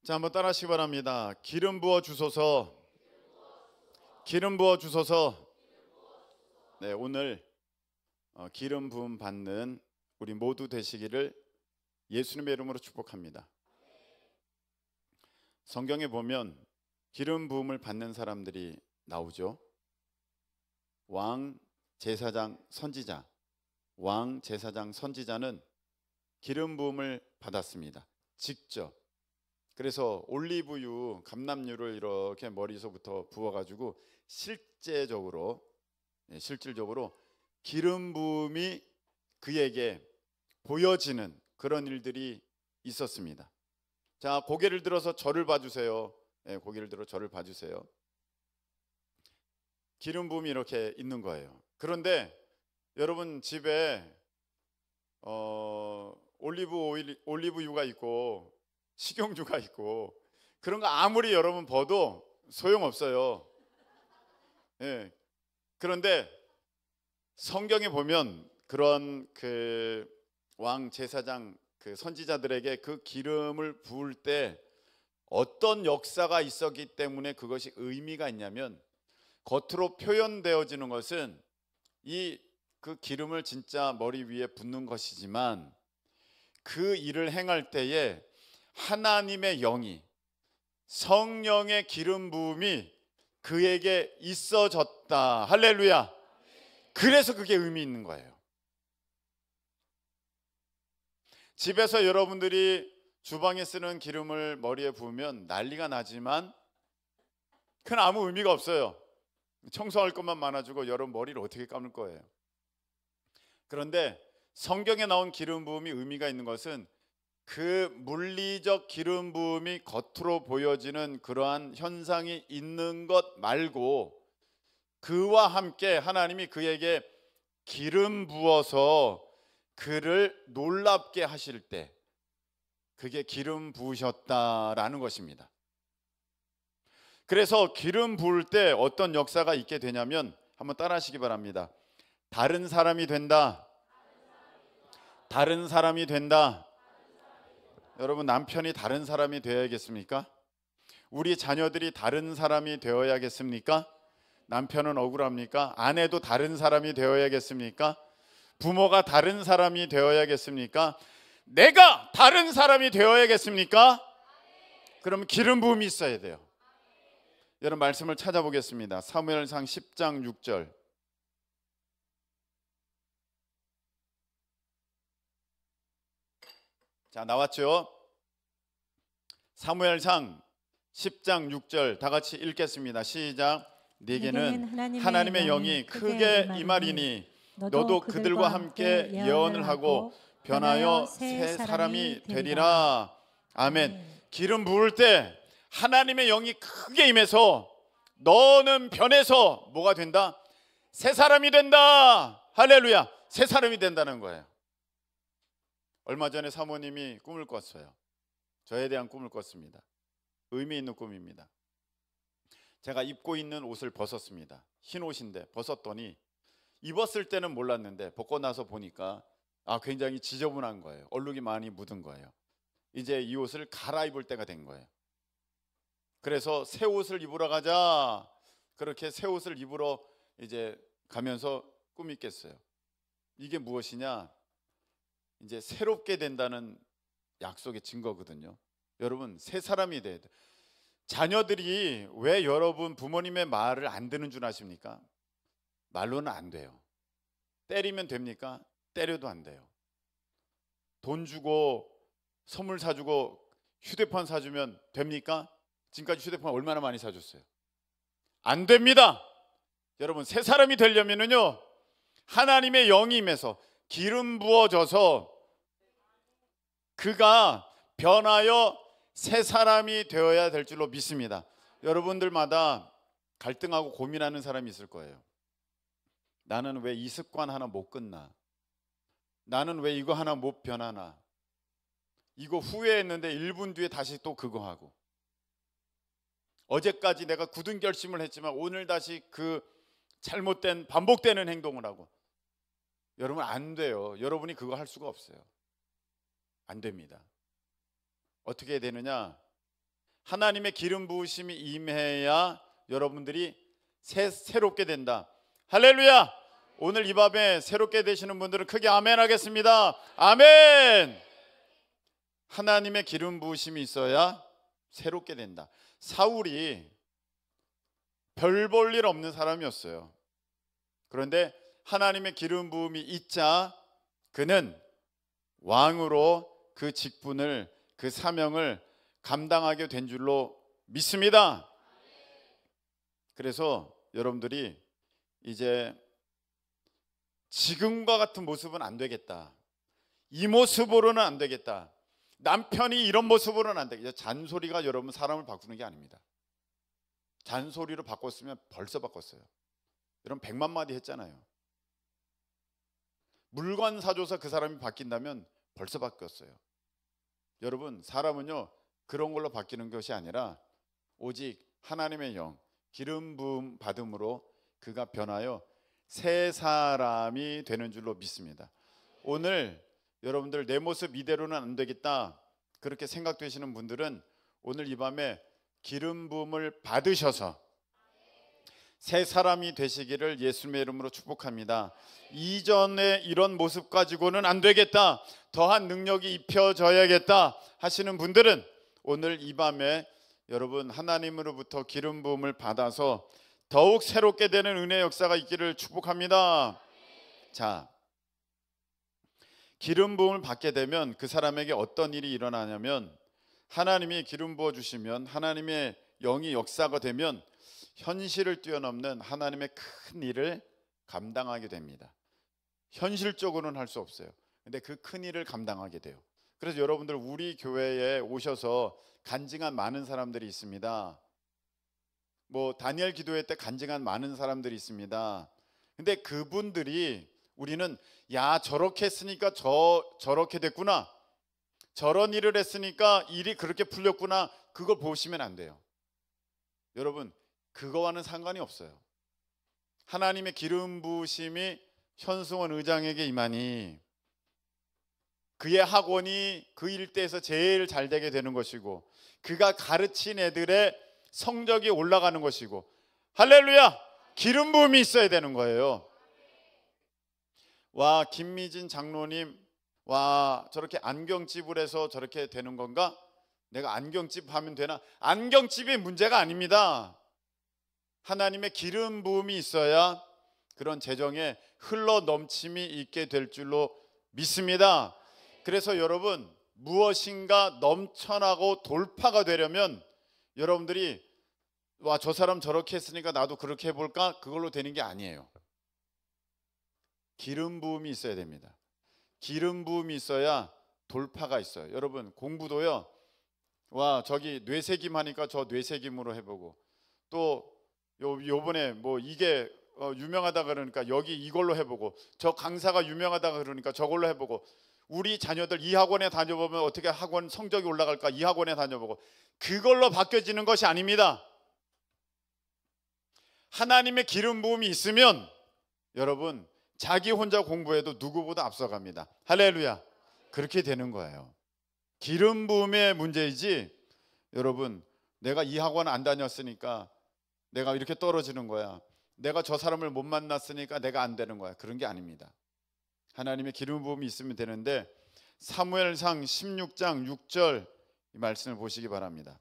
자, 한번 따라하시기 바랍니다. 기름 부어 주소서. 기름 부어 주소서. 네, 오늘 기름 부음 받는 우리 모두 되시기를 예수님의 이름으로 축복합니다. 성경에 보면 기름 부음을 받는 사람들이 나오죠. 왕, 제사장, 선지자. 왕, 제사장, 선지자는 기름 부음을 받았습니다. 직접. 그래서 올리브유, 감람유를 이렇게 머리서부터 부어가지고 실질적으로 기름 부음이 그에게 보여지는 그런 일들이 있었습니다. 자, 고개를 들어서 저를 봐주세요. 네, 고개를 들어 저를 봐주세요. 기름 부음이 이렇게 있는 거예요. 그런데 여러분 집에 올리브유가 있고 식용유가 있고 그런 거 아무리 여러분 버도 소용없어요. 예. 그런데 성경에 보면 그런 그 왕, 제사장, 그 선지자들에게 그 기름을 부을 때 어떤 역사가 있었기 때문에 그것이 의미가 있냐면, 겉으로 표현되어지는 것은 그 기름을 진짜 머리 위에 붓는 것이지만 그 일을 행할 때에 하나님의 영이, 성령의 기름 부음이 그에게 있어졌다. 할렐루야. 그래서 그게 의미 있는 거예요. 집에서 여러분들이 주방에 쓰는 기름을 머리에 부으면 난리가 나지만 그건 아무 의미가 없어요. 청소할 것만 많아지고 여러분 머리를 어떻게 감을 거예요. 그런데 성경에 나온 기름 부음이 의미가 있는 것은 그 물리적 기름 부음이 겉으로 보여지는 그러한 현상이 있는 것 말고, 그와 함께 하나님이 그에게 기름 부어서 그를 놀랍게 하실 때, 그게 기름 부으셨다라는 것입니다. 그래서 기름 부을 때 어떤 역사가 있게 되냐면, 한번 따라하시기 바랍니다. 다른 사람이 된다. 다른 사람이 된다. 여러분, 남편이 다른 사람이 되어야겠습니까? 우리 자녀들이 다른 사람이 되어야겠습니까? 남편은 억울합니까? 아내도 다른 사람이 되어야겠습니까? 부모가 다른 사람이 되어야겠습니까? 내가 다른 사람이 되어야겠습니까? 그러면 기름 부음이 있어야 돼요. 여러분, 말씀을 찾아보겠습니다. 사무엘상 10장 6절. 자, 나왔죠? 사무엘상 10장 6절 다 같이 읽겠습니다. 시작. 네게는 하나님의 영이 크게 임하리니 너도 그들과 함께 예언을 하고 변하여 새 사람이 되리라. 아멘. 기름 부을 때 하나님의 영이 크게 임해서 너는 변해서 뭐가 된다? 새 사람이 된다. 할렐루야. 새 사람이 된다는 거예요. 얼마 전에 사모님이 꿈을 꿨어요. 저에 대한 꿈을 꿨습니다. 의미 있는 꿈입니다. 제가 입고 있는 옷을 벗었습니다. 흰 옷인데 벗었더니, 입었을 때는 몰랐는데 벗고 나서 보니까 굉장히 지저분한 거예요. 얼룩이 많이 묻은 거예요. 이제 이 옷을 갈아입을 때가 된 거예요. 그래서 새 옷을 입으러 가자. 그렇게 새 옷을 입으러 이제 가면서 꿈이 깼어요. 이게 무엇이냐? 이제 새롭게 된다는 약속의 증거거든요. 여러분, 새 사람이 돼야 돼요. 자녀들이 왜 여러분 부모님의 말을 안 듣는 줄 아십니까? 말로는 안 돼요. 때리면 됩니까? 때려도 안 돼요. 돈 주고 선물 사주고 휴대폰 사주면 됩니까? 지금까지 휴대폰 얼마나 많이 사줬어요? 안 됩니다. 여러분, 새 사람이 되려면은요, 하나님의 영이 임해서 기름 부어져서 그가 변하여 새 사람이 되어야 될 줄로 믿습니다. 여러분들마다 갈등하고 고민하는 사람이 있을 거예요. 나는 왜 이 습관 하나 못 끝나? 나는 왜 이거 하나 못 변하나? 이거 후회했는데 1분 뒤에 다시 또 그거 하고, 어제까지 내가 굳은 결심을 했지만 오늘 다시 그 잘못된 반복되는 행동을 하고. 여러분, 안 돼요. 여러분이 그거 할 수가 없어요. 안 됩니다. 어떻게 되느냐? 하나님의 기름 부으심이 임해야 여러분들이 새롭게 된다. 할렐루야. 오늘 이 밤에 새롭게 되시는 분들은 크게 아멘 하겠습니다. 아멘. 하나님의 기름 부으심이 있어야 새롭게 된다. 사울이 별 볼 일 없는 사람이었어요. 그런데 하나님의 기름 부음이 있자 그는 왕으로 그 직분을, 그 사명을 감당하게 된 줄로 믿습니다. 그래서 여러분들이 이제 지금과 같은 모습은 안 되겠다. 이 모습으로는 안 되겠다. 남편이 이런 모습으로는 안 되겠다. 잔소리가 여러분 사람을 바꾸는 게 아닙니다. 잔소리로 바꿨으면 벌써 바꿨어요. 여러분 100만 마디 했잖아요. 물건 사줘서 그 사람이 바뀐다면 벌써 바뀌었어요. 여러분 사람은요 그런 걸로 바뀌는 것이 아니라 오직 하나님의 영, 기름 부음 받음으로 그가 변하여 새 사람이 되는 줄로 믿습니다. 오늘 여러분들 내 모습 이대로는 안 되겠다 그렇게 생각되시는 분들은 오늘 이 밤에 기름 부음을 받으셔서 새 사람이 되시기를 예수님의 이름으로 축복합니다. 이전에 이런 모습 가지고는 안 되겠다, 더한 능력이 입혀져야겠다 하시는 분들은 오늘 이 밤에 여러분 하나님으로부터 기름 부음을 받아서 더욱 새롭게 되는 은혜의 역사가 있기를 축복합니다. 자, 기름 부음을 받게 되면 그 사람에게 어떤 일이 일어나냐면 하나님이 기름 부어 주시면 하나님의 영이 역사가 되면 현실을 뛰어넘는 하나님의 큰 일을 감당하게 됩니다. 현실적으로는 할 수 없어요. 근데 그 큰 일을 감당하게 돼요. 그래서 여러분들 우리 교회에 오셔서 간증한 많은 사람들이 있습니다. 뭐 다니엘 기도회 때 간증한 많은 사람들이 있습니다. 근데 그분들이 우리는 야 저렇게 했으니까 저렇게 됐구나, 저런 일을 했으니까 일이 그렇게 풀렸구나, 그걸 보시면 안 돼요. 여러분 그거와는 상관이 없어요. 하나님의 기름 부으심이 현승원 의장에게 임하니 그의 학원이 그 일대에서 제일 잘 되게 되는 것이고 그가 가르친 애들의 성적이 올라가는 것이고, 할렐루야, 기름 부음이 있어야 되는 거예요. 와 김미진 장로님, 와 저렇게 안경집을 해서 저렇게 되는 건가? 내가 안경집 하면 되나? 안경집이 문제가 아닙니다. 하나님의 기름 부음이 있어야 그런 재정에 흘러 넘침이 있게 될 줄로 믿습니다. 그래서 여러분 무엇인가 넘쳐나고 돌파가 되려면 여러분들이 와 저 사람 저렇게 했으니까 나도 그렇게 해볼까? 그걸로 되는 게 아니에요. 기름 부음이 있어야 됩니다. 기름 부음이 있어야 돌파가 있어요. 여러분 공부도요, 와 저기 뇌새김 하니까 저 뇌새김으로 해보고, 또 요번에 뭐 이게 유명하다 그러니까 여기 이걸로 해보고, 저 강사가 유명하다 그러니까 저걸로 해보고, 우리 자녀들 이 학원에 다녀보면 어떻게 학원 성적이 올라갈까, 이 학원에 다녀보고, 그걸로 바뀌어지는 것이 아닙니다. 하나님의 기름 부음이 있으면 여러분 자기 혼자 공부해도 누구보다 앞서갑니다. 할렐루야. 그렇게 되는 거예요. 기름 부음의 문제이지 여러분 내가 이 학원 안 다녔으니까 내가 이렇게 떨어지는 거야, 내가 저 사람을 못 만났으니까 내가 안 되는 거야, 그런 게 아닙니다. 하나님의 기름 부음이 있으면 되는데 사무엘상 16장 6절 이 말씀을 보시기 바랍니다.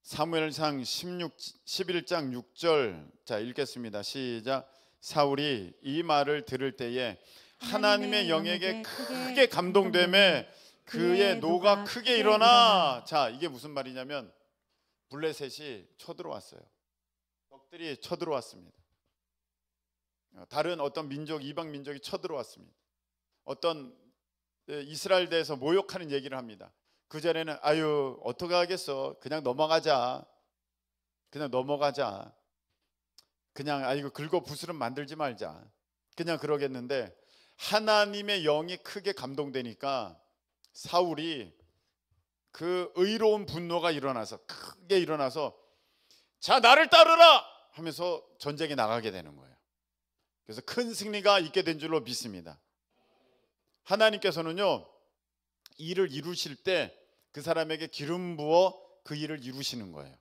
사무엘상 11장 6절 자 읽겠습니다. 시작. 사울이 이 말을 들을 때에 하나님의 영에게 크게 감동되매 그의 노가 크게 일어나. 자 이게 무슨 말이냐면 블레셋이 쳐들어왔어요. 적들이 쳐들어왔습니다. 다른 어떤 민족, 이방 민족이 쳐들어왔습니다. 어떤 이스라엘 대해서 모욕하는 얘기를 합니다. 그전에는 아유 어떻게 하겠어, 그냥 넘어가자, 그냥 넘어가자, 그냥 아이고 긁어 부스럼 만들지 말자, 그냥 그러겠는데 하나님의 영이 크게 감동되니까 사울이 그 의로운 분노가 일어나서 크게 일어나서 자 나를 따르라 하면서 전쟁에 나가게 되는 거예요. 그래서 큰 승리가 있게 된 줄로 믿습니다. 하나님께서는요 일을 이루실 때 그 사람에게 기름 부어 그 일을 이루시는 거예요.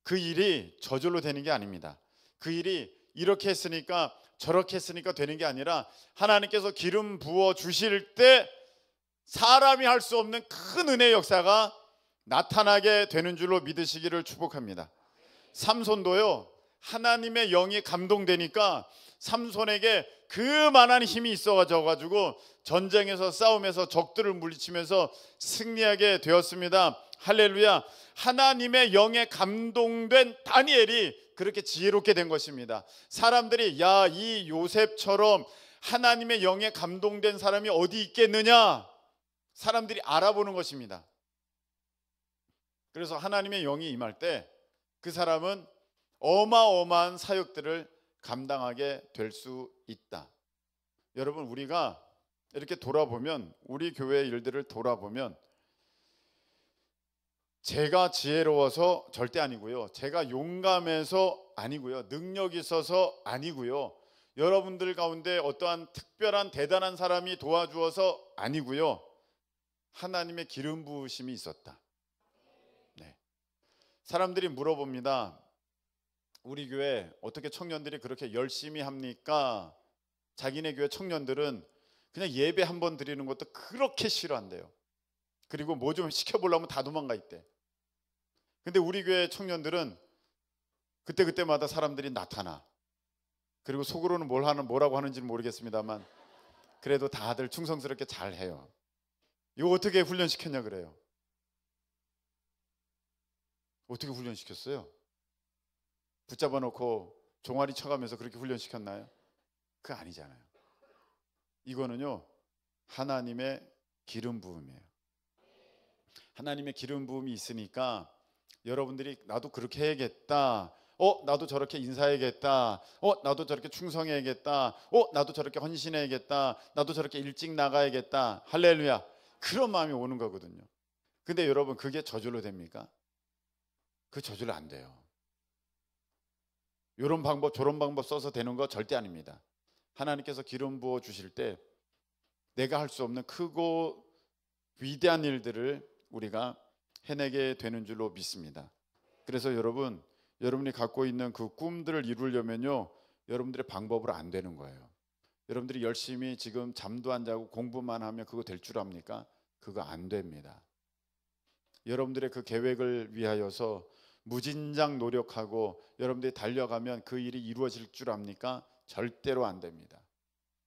그 일이 저절로 되는 게 아닙니다. 그 일이 이렇게 했으니까 저렇게 했으니까 되는 게 아니라 하나님께서 기름 부어 주실 때 사람이 할 수 없는 큰 은혜의 역사가 나타나게 되는 줄로 믿으시기를 축복합니다. 삼손도요, 하나님의 영이 감동되니까 삼손에게 그만한 힘이 있어가지고 전쟁에서 싸움에서 적들을 물리치면서 승리하게 되었습니다. 할렐루야. 하나님의 영에 감동된 다니엘이 그렇게 지혜롭게 된 것입니다. 사람들이 야, 이 요셉처럼 하나님의 영에 감동된 사람이 어디 있겠느냐, 사람들이 알아보는 것입니다. 그래서 하나님의 영이 임할 때 그 사람은 어마어마한 사역들을 감당하게 될 수 있다. 여러분, 우리가 이렇게 돌아보면, 우리 교회의 일들을 돌아보면 제가 지혜로워서 절대 아니고요, 제가 용감해서 아니고요, 능력이 있어서 아니고요, 여러분들 가운데 어떠한 특별한 대단한 사람이 도와주어서 아니고요, 하나님의 기름 부으심이 있었다. 네. 사람들이 물어봅니다. 우리 교회 어떻게 청년들이 그렇게 열심히 합니까? 자기네 교회 청년들은 그냥 예배 한 번 드리는 것도 그렇게 싫어한대요. 그리고 뭐 좀 시켜보려면 다 도망가 있대. 근데 우리 교회 청년들은 그때그때마다 사람들이 나타나. 그리고 속으로는 뭐라고 하는지는 모르겠습니다만 그래도 다들 충성스럽게 잘 해요. 이거 어떻게 훈련시켰냐 그래요. 어떻게 훈련시켰어요? 붙잡아 놓고 종아리 쳐가면서 그렇게 훈련시켰나요? 그거 아니잖아요. 이거는요, 하나님의 기름 부음이에요. 하나님의 기름 부음이 있으니까 여러분들이 나도 그렇게 해야겠다, 나도 저렇게 인사해야겠다, 나도 저렇게 충성해야겠다, 나도 저렇게 헌신해야겠다, 나도 저렇게 일찍 나가야겠다, 할렐루야, 그런 마음이 오는 거거든요. 근데 여러분, 그게 저절로 됩니까? 그 저절로 안 돼요. 이런 방법 저런 방법 써서 되는 거 절대 아닙니다. 하나님께서 기름 부어 주실 때 내가 할 수 없는 크고 위대한 일들을 우리가 해내게 되는 줄로 믿습니다. 그래서 여러분이 갖고 있는 그 꿈들을 이루려면요, 여러분들의 방법으로 안 되는 거예요. 여러분들이 열심히 지금 잠도 안 자고 공부만 하면 그거 될 줄 압니까? 그거 안 됩니다. 여러분들의 그 계획을 위하여서 무진장 노력하고 여러분들이 달려가면 그 일이 이루어질 줄 압니까? 절대로 안 됩니다.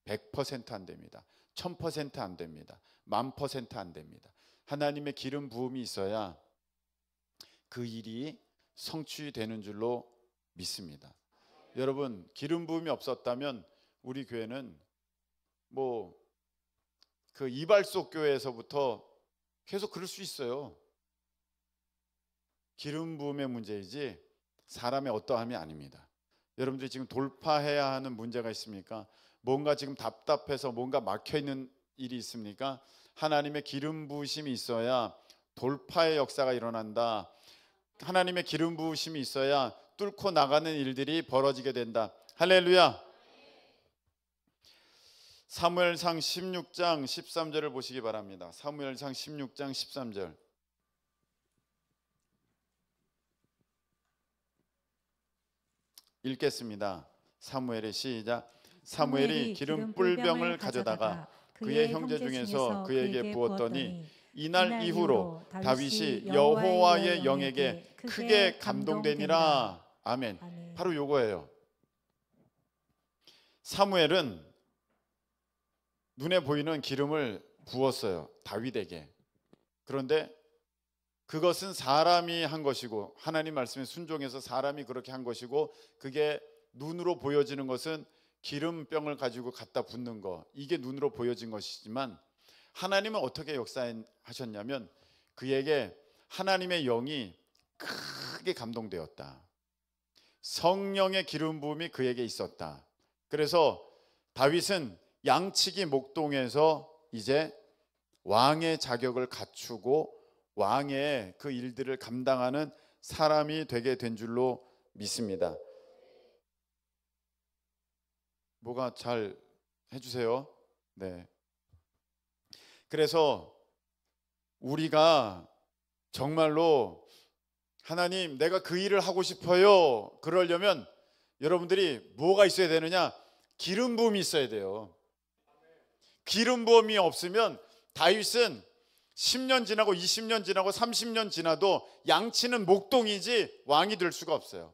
100% 안 됩니다. 1000% 안 됩니다. 10,000% 안 됩니다. 하나님의 기름 부음이 있어야 그 일이 성취되는 줄로 믿습니다. 여러분, 기름 부음이 없었다면 우리 교회는 뭐 그 이발소 교회에서부터 계속 그럴 수 있어요. 기름 부음의 문제이지 사람의 어떠함이 아닙니다. 여러분들이 지금 돌파해야 하는 문제가 있습니까? 뭔가 지금 답답해서 뭔가 막혀있는 일이 있습니까? 하나님의 기름 부으심이 있어야 돌파의 역사가 일어난다. 하나님의 기름 부으심이 있어야 뚫고 나가는 일들이 벌어지게 된다. 할렐루야. 사무엘상 16장 13절을 보시기 바랍니다. 사무엘상 16장 13절. 읽겠습니다. 사무엘의 시작. 사무엘이 기름 뿔병을 가져다가 그의 형제 중에서 그에게 부었더니 이날 이후로 다윗이 여호와의 영에게 크게 감동되니라. 아멘. 바로 요거예요. 사무엘은 눈에 보이는 기름을 부었어요, 다윗에게. 그런데 그것은 사람이 한 것이고, 하나님 말씀에 순종해서 사람이 그렇게 한 것이고, 그게 눈으로 보여지는 것은 기름병을 가지고 갖다 붓는 거, 이게 눈으로 보여진 것이지만 하나님은 어떻게 역사하셨냐면 그에게 하나님의 영이 크게 감동되었다. 성령의 기름 부음이 그에게 있었다. 그래서 다윗은 양치기 목동에서 이제 왕의 자격을 갖추고 왕의 그 일들을 감당하는 사람이 되게 된 줄로 믿습니다. 뭐가 잘 해주세요. 네. 그래서 우리가 정말로 하나님 내가 그 일을 하고 싶어요, 그러려면 여러분들이 뭐가 있어야 되느냐? 기름 부음이 있어야 돼요. 기름 부음이 없으면 다윗은 10년 지나고 20년 지나고 30년 지나도 양치는 목동이지 왕이 될 수가 없어요.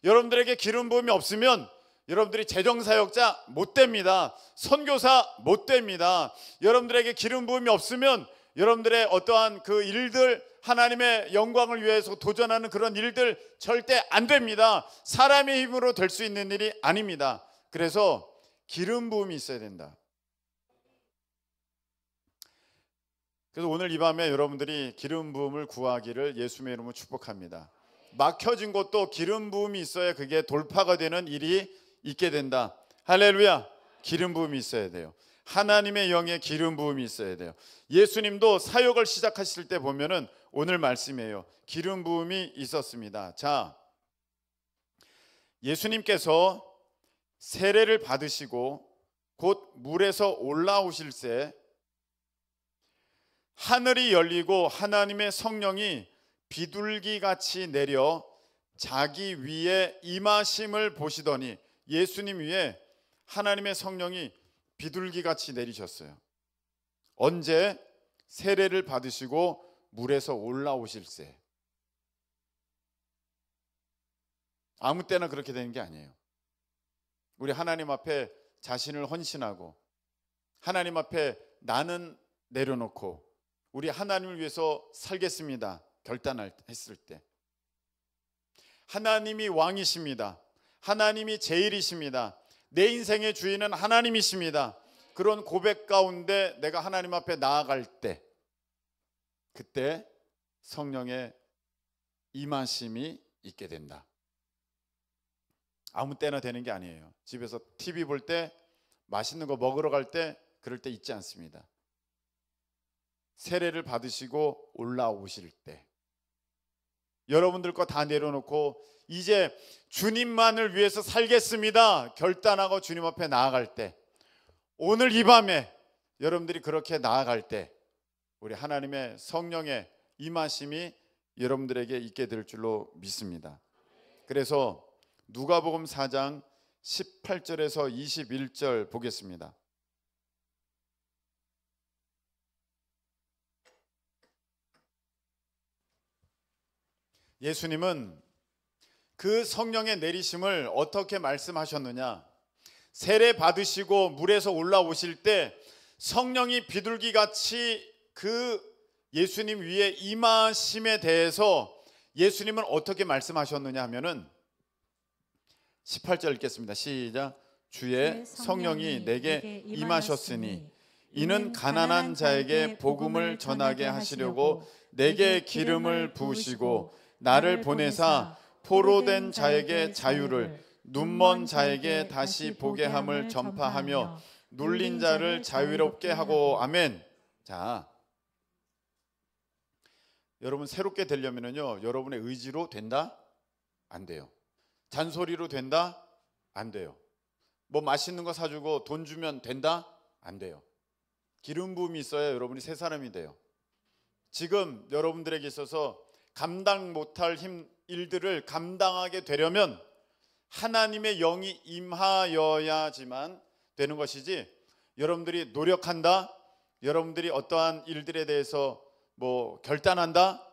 여러분들에게 기름 부음이 없으면 여러분들이 재정사역자 못 됩니다. 선교사 못 됩니다. 여러분들에게 기름 부음이 없으면 여러분들의 어떠한 그 일들, 하나님의 영광을 위해서 도전하는 그런 일들 절대 안 됩니다. 사람의 힘으로 될 수 있는 일이 아닙니다. 그래서 기름 부음이 있어야 된다. 그래서 오늘 이 밤에 여러분들이 기름 부음을 구하기를 예수님의 이름으로 축복합니다. 막혀진 곳도 기름 부음이 있어야 그게 돌파가 되는 일이 있게 된다. 할렐루야. 기름 부음이 있어야 돼요. 하나님의 영의 기름 부음이 있어야 돼요. 예수님도 사역을 시작하실 때 보면은 오늘 말씀이에요. 기름 부음이 있었습니다. 자, 예수님께서 세례를 받으시고 곧 물에서 올라오실새 하늘이 열리고 하나님의 성령이 비둘기같이 내려 자기 위에 임하심을 보시더니 예수님 위에 하나님의 성령이 비둘기같이 내리셨어요. 언제? 세례를 받으시고 물에서 올라오실새. 아무 때나 그렇게 되는 게 아니에요. 우리 하나님 앞에 자신을 헌신하고 하나님 앞에 나는 내려놓고 우리 하나님을 위해서 살겠습니다 결단했을 때, 하나님이 왕이십니다. 하나님이 제일이십니다. 내 인생의 주인은 하나님이십니다. 그런 고백 가운데 내가 하나님 앞에 나아갈 때, 그때 성령의 임하심이 있게 된다. 아무 때나 되는 게 아니에요. 집에서 TV 볼 때, 맛있는 거 먹으러 갈 때, 그럴 때 있지 않습니다. 세례를 받으시고 올라오실 때, 여러분들 거 다 내려놓고 이제 주님만을 위해서 살겠습니다 결단하고 주님 앞에 나아갈 때, 오늘 이 밤에 여러분들이 그렇게 나아갈 때 우리 하나님의 성령의 임하심이 여러분들에게 있게 될 줄로 믿습니다. 그래서 누가복음 4장 18절에서 21절 보겠습니다. 예수님은 그 성령의 내리심을 어떻게 말씀하셨느냐? 세례 받으시고 물에서 올라오실 때 성령이 비둘기같이 그 예수님 위에 임하심에 대해서 예수님은 어떻게 말씀하셨느냐 하면은 18절 읽겠습니다. 시작. 주의 성령이 내게 임하셨으니 이는 가난한 자에게 복음을 전하게 하시려고 내게 기름을 부으시고 나를 보내사 포로된 자에게 자유를, 눈먼 자에게 다시 보게 함을 전파하며 눌린 자를 자유롭게 하고. 아멘. 자, 여러분 새롭게 되려면요, 여러분의 의지로 된다? 안 돼요. 잔소리로 된다? 안 돼요. 뭐 맛있는 거 사주고 돈 주면 된다? 안 돼요. 기름 부음이 있어야 여러분이 새 사람이 돼요. 지금 여러분들에게 있어서 감당 못할 일들을 감당하게 되려면 하나님의 영이 임하여야지만 되는 것이지, 여러분들이 노력한다, 여러분들이 어떠한 일들에 대해서 뭐 결단한다,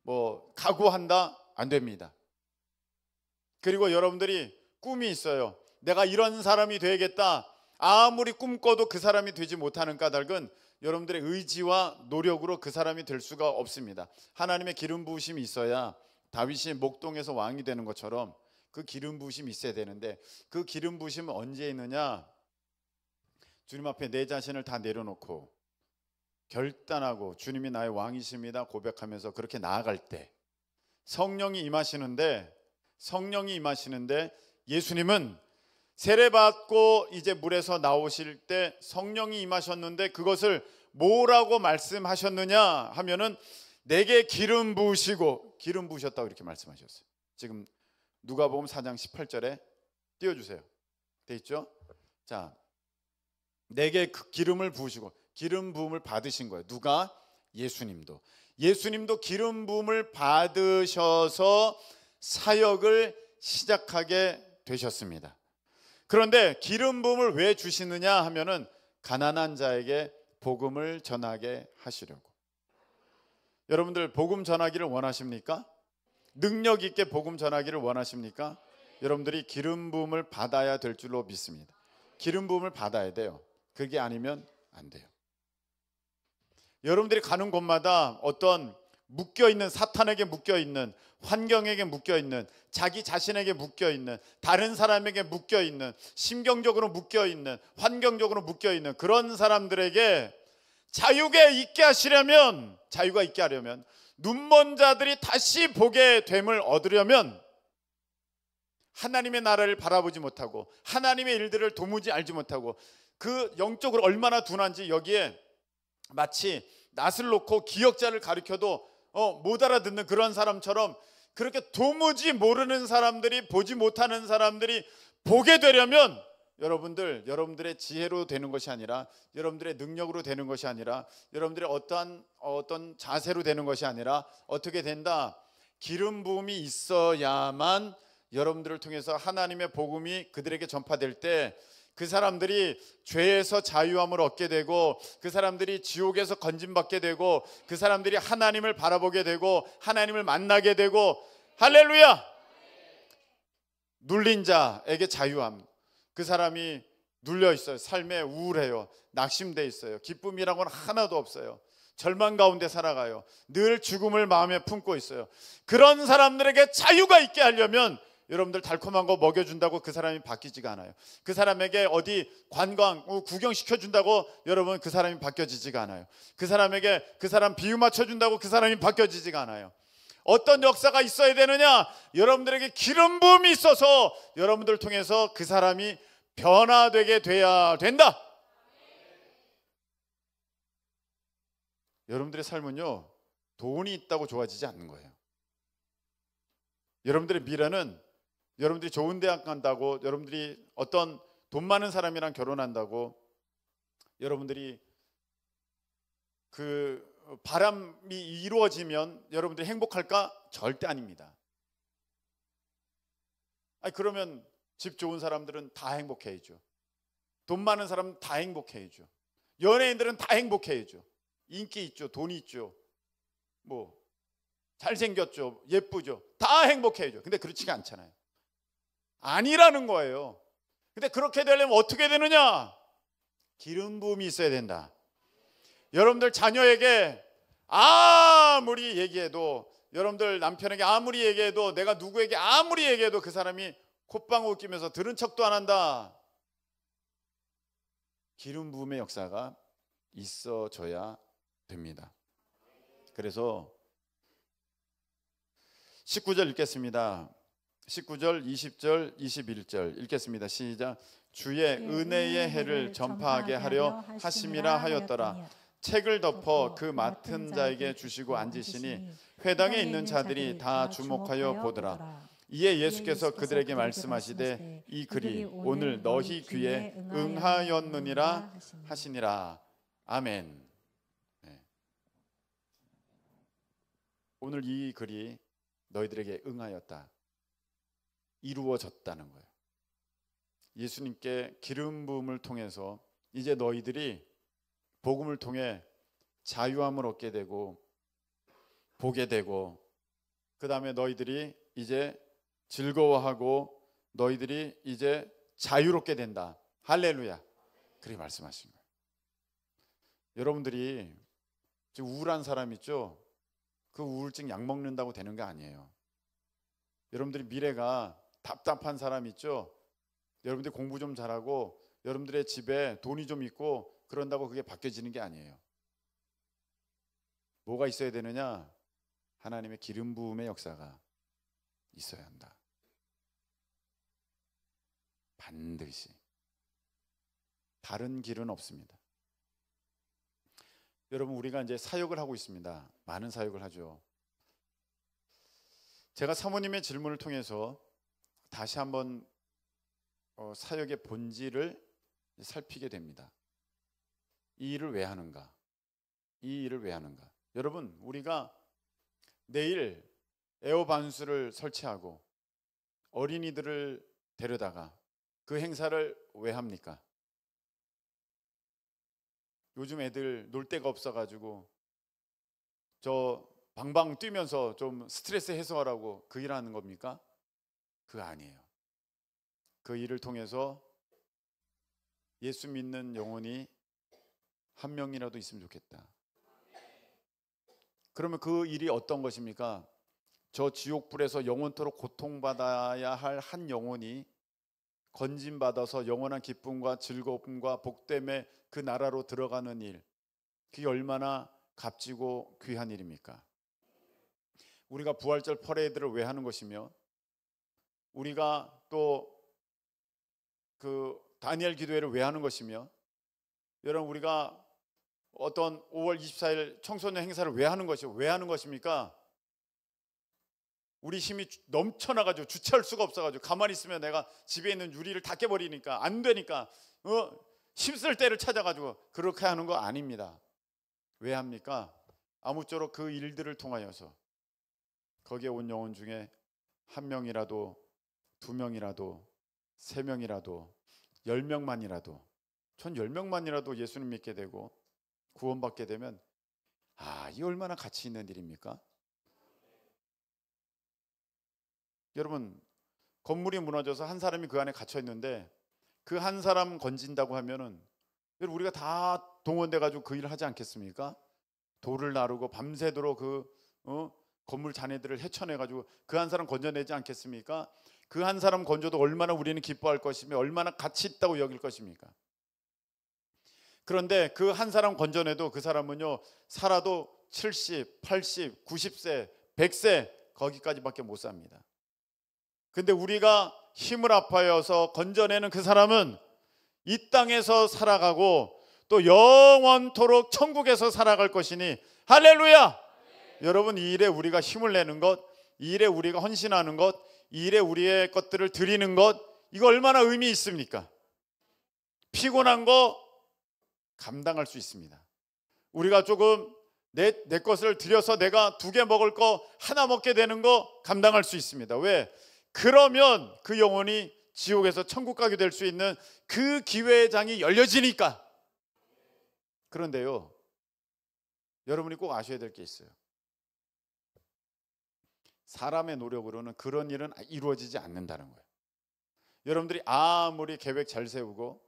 뭐 각오한다, 안 됩니다. 그리고 여러분들이 꿈이 있어요. 내가 이런 사람이 되겠다. 아무리 꿈꿔도 그 사람이 되지 못하는 까닭은 여러분들의 의지와 노력으로 그 사람이 될 수가 없습니다. 하나님의 기름 부으심이 있어야 다윗이 목동에서 왕이 되는 것처럼 그 기름 부으심이 있어야 되는데, 그 기름 부으심은 언제 있느냐? 주님 앞에 내 자신을 다 내려놓고 결단하고 주님이 나의 왕이십니다 고백하면서 그렇게 나아갈 때 성령이 임하시는데, 예수님은 세례받고 이제 물에서 나오실 때 성령이 임하셨는데 그것을 뭐라고 말씀하셨느냐 하면은 내게 기름 부으시고, 기름 부으셨다고 이렇게 말씀하셨어요. 지금 누가복음 4장 18절에 띄워주세요. 돼 있죠? 자, 내게 그 기름을 부으시고, 기름 부음을 받으신 거예요. 누가? 예수님도 기름 부음을 받으셔서 사역을 시작하게 되셨습니다. 그런데 기름 부음을 왜 주시느냐 하면은 가난한 자에게 복음을 전하게 하시려고. 여러분들 복음 전하기를 원하십니까? 능력 있게 복음 전하기를 원하십니까? 여러분들이 기름 부음을 받아야 될 줄로 믿습니다. 기름 부음을 받아야 돼요. 그게 아니면 안 돼요. 여러분들이 가는 곳마다 어떤 묶여있는, 사탄에게 묶여있는, 환경에게 묶여있는, 자기 자신에게 묶여있는, 다른 사람에게 묶여있는, 심경적으로 묶여있는, 환경적으로 묶여있는 그런 사람들에게 자유가 있게 하려면 눈먼 자들이 다시 보게 됨을 얻으려면 하나님의 나라를 바라보지 못하고 하나님의 일들을 도무지 알지 못하고 그 영적으로 얼마나 둔한지 여기에 마치 낫을 놓고 기역자를 가리켜도 못 알아듣는 그런 사람처럼 그렇게 도무지 모르는 사람들이, 보지 못하는 사람들이 보게 되려면 여러분들의 지혜로 되는 것이 아니라, 여러분들의 능력으로 되는 것이 아니라, 여러분들의 어떤 자세로 되는 것이 아니라 어떻게 된다? 기름 부음이 있어야만 여러분들을 통해서 하나님의 복음이 그들에게 전파될 때 그 사람들이 죄에서 자유함을 얻게 되고, 그 사람들이 지옥에서 건짐받게 되고, 그 사람들이 하나님을 바라보게 되고 하나님을 만나게 되고, 할렐루야! 눌린 자에게 자유함. 그 사람이 눌려 있어요. 삶에 우울해요. 낙심돼 있어요. 기쁨이라고는 하나도 없어요. 절망 가운데 살아가요. 늘 죽음을 마음에 품고 있어요. 그런 사람들에게 자유가 있게 하려면 여러분들 달콤한 거 먹여준다고 그 사람이 바뀌지가 않아요. 그 사람에게 어디 관광 구경시켜준다고 여러분 그 사람이 바뀌어지지가 않아요. 그 사람에게 그 사람 비유 맞춰준다고 그 사람이 바뀌어지지가 않아요. 어떤 역사가 있어야 되느냐? 여러분들에게 기름 부음이 있어서 여러분들을 통해서 그 사람이 변화되게 돼야 된다. 여러분들의 삶은요, 돈이 있다고 좋아지지 않는 거예요. 여러분들의 미래는 여러분들이 좋은 대학 간다고, 여러분들이 어떤 돈 많은 사람이랑 결혼한다고 여러분들이 그 바람이 이루어지면 여러분들이 행복할까? 절대 아닙니다. 그러면 집 좋은 사람들은 다 행복해야죠. 돈 많은 사람은 다 행복해야죠. 연예인들은 다 행복해야죠. 인기 있죠, 돈이 있죠, 뭐 잘생겼죠, 예쁘죠, 다 행복해야죠. 근데 그렇지가 않잖아요. 아니라는 거예요. 근데 그렇게 되려면 어떻게 되느냐? 기름 부음이 있어야 된다. 여러분들 자녀에게 아무리 얘기해도, 여러분들 남편에게 아무리 얘기해도, 내가 누구에게 아무리 얘기해도 그 사람이 콧방울 끼면서 들은 척도 안 한다. 기름 부음의 역사가 있어져야 됩니다. 그래서 19절 읽겠습니다. 19절, 20절, 21절 읽겠습니다. 시작. 주의 은혜의 해를 전파하게 하려 하심이라 하였더라. 책을 덮어 그 맡은 자에게 주시고 앉으시니 회당에 있는 자들이 다 주목하여 보더라. 이에 예수께서 그들에게 말씀하시되 이 글이 오늘 너희 귀에 응하였느니라 하시니라. 아멘. 네. 오늘 이 글이 너희들에게 응하였다, 이루어졌다는 거예요. 예수님께 기름 부음을 통해서 이제 너희들이 복음을 통해 자유함을 얻게 되고 보게 되고, 그 다음에 너희들이 이제 즐거워하고 너희들이 이제 자유롭게 된다. 할렐루야. 그렇게 말씀하신 거예요. 여러분들이 지금 우울한 사람 있죠? 그 우울증 약 먹는다고 되는 게 아니에요. 여러분들이 미래가 답답한 사람 있죠? 여러분들이 공부 좀 잘하고 여러분들의 집에 돈이 좀 있고 그런다고 그게 바뀌어지는 게 아니에요. 뭐가 있어야 되느냐? 하나님의 기름 부음의 역사가 있어야 한다. 반드시. 다른 길은 없습니다. 여러분, 우리가 이제 사역을 하고 있습니다. 많은 사역을 하죠. 제가 사모님의 질문을 통해서 다시 한번 사역의 본질을 살피게 됩니다. 이 일을 왜 하는가? 이 일을 왜 하는가? 여러분, 우리가 내일 에어반수를 설치하고 어린이들을 데려다가 그 행사를 왜 합니까? 요즘 애들 놀 데가 없어가지고 저 방방 뛰면서 좀 스트레스 해소하라고 그 일 하는 겁니까? 그거 아니에요. 그 일을 통해서 예수 믿는 영혼이 한 명이라도 있으면 좋겠다. 그러면 그 일이 어떤 것입니까? 저 지옥불에서 영원토록 고통받아야 할 한 영혼이 건진받아서 영원한 기쁨과 즐거움과 복됨의 그 나라로 들어가는 일, 그게 얼마나 값지고 귀한 일입니까? 우리가 부활절 퍼레이드를 왜 하는 것이며, 우리가 또 그 다니엘 기도회를 왜 하는 것이며, 여러분 우리가 어떤 5월 24일 청소년 행사를 왜 하는 것입니까? 우리 힘이 넘쳐나가지고 주체할 수가 없어가지고 가만히 있으면 내가 집에 있는 유리를 다 깨버리니까 안 되니까 힘쓸 때를 찾아가지고 그렇게 하는 거 아닙니다. 왜 합니까? 아무쪼록 그 일들을 통하여서 거기에 온 영혼 중에 한 명이라도, 두 명이라도, 세 명이라도, 10명만이라도, 전 10명만이라도 예수님 믿게 되고 구원받게 되면 이 얼마나 가치 있는 일입니까? 여러분, 건물이 무너져서 한 사람이 그 안에 갇혀 있는데 그 한 사람 건진다고 하면은 여러분 우리가 다 동원돼 가지고 그 일을 하지 않겠습니까? 돌을 나르고 밤새도록 건물 잔해들을 헤쳐내 가지고 그 한 사람 건져내지 않겠습니까? 그 한 사람 건져도 얼마나 우리는 기뻐할 것이며 얼마나 가치 있다고 여길 것입니까? 그런데 그 한 사람 건져내도 그 사람은요 살아도 70, 80, 90세, 100세 거기까지밖에 못 삽니다. 근데 우리가 힘을 합하여서 건져내는 그 사람은 이 땅에서 살아가고 또 영원토록 천국에서 살아갈 것이니 할렐루야! 여러분, 이 일에 우리가 힘을 내는 것, 이 일에 우리가 헌신하는 것, 이 일에 우리의 것들을 드리는 것, 이거 얼마나 의미 있습니까? 피곤한 거 감당할 수 있습니다. 우리가 조금 내 것을 드려서 내가 2개 먹을 거 하나 먹게 되는 거 감당할 수 있습니다. 왜? 그러면 그 영혼이 지옥에서 천국 가게 될 수 있는 그 기회의 장이 열려지니까. 그런데요, 여러분이 꼭 아셔야 될 게 있어요. 사람의 노력으로는 그런 일은 이루어지지 않는다는 거예요. 여러분들이 아무리 계획 잘 세우고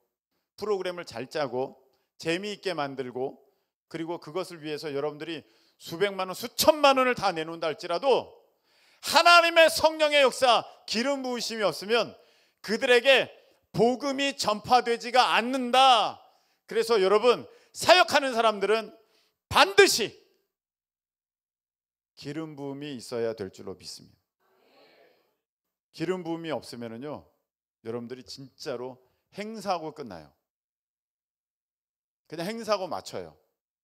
프로그램을 잘 짜고 재미있게 만들고 그리고 그것을 위해서 여러분들이 수백만 원, 수천만 원을 다 내놓는다 할지라도 하나님의 성령의 역사, 기름 부으심이 없으면 그들에게 복음이 전파되지가 않는다. 그래서 여러분, 사역하는 사람들은 반드시 기름 부음이 있어야 될 줄로 믿습니다. 기름 부음이 없으면은요, 여러분들이 진짜로 행사하고 끝나요. 그냥 행사하고 맞춰요.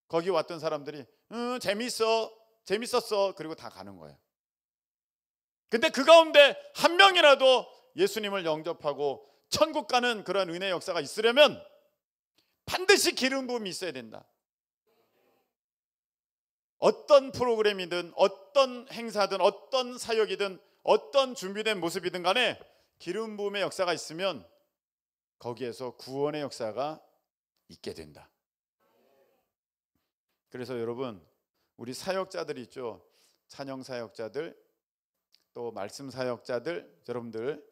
거기 왔던 사람들이 재밌었어 그리고 다 가는 거예요. 근데 그 가운데 한 명이라도 예수님을 영접하고 천국 가는 그런 은혜의 역사가 있으려면 반드시 기름 부음이 있어야 된다. 어떤 프로그램이든 어떤 행사든 어떤 사역이든 어떤 준비된 모습이든 간에 기름 부음의 역사가 있으면 거기에서 구원의 역사가 있게 된다. 그래서 여러분, 우리 사역자들 있죠. 찬양 사역자들, 또 말씀 사역자들, 여러분들,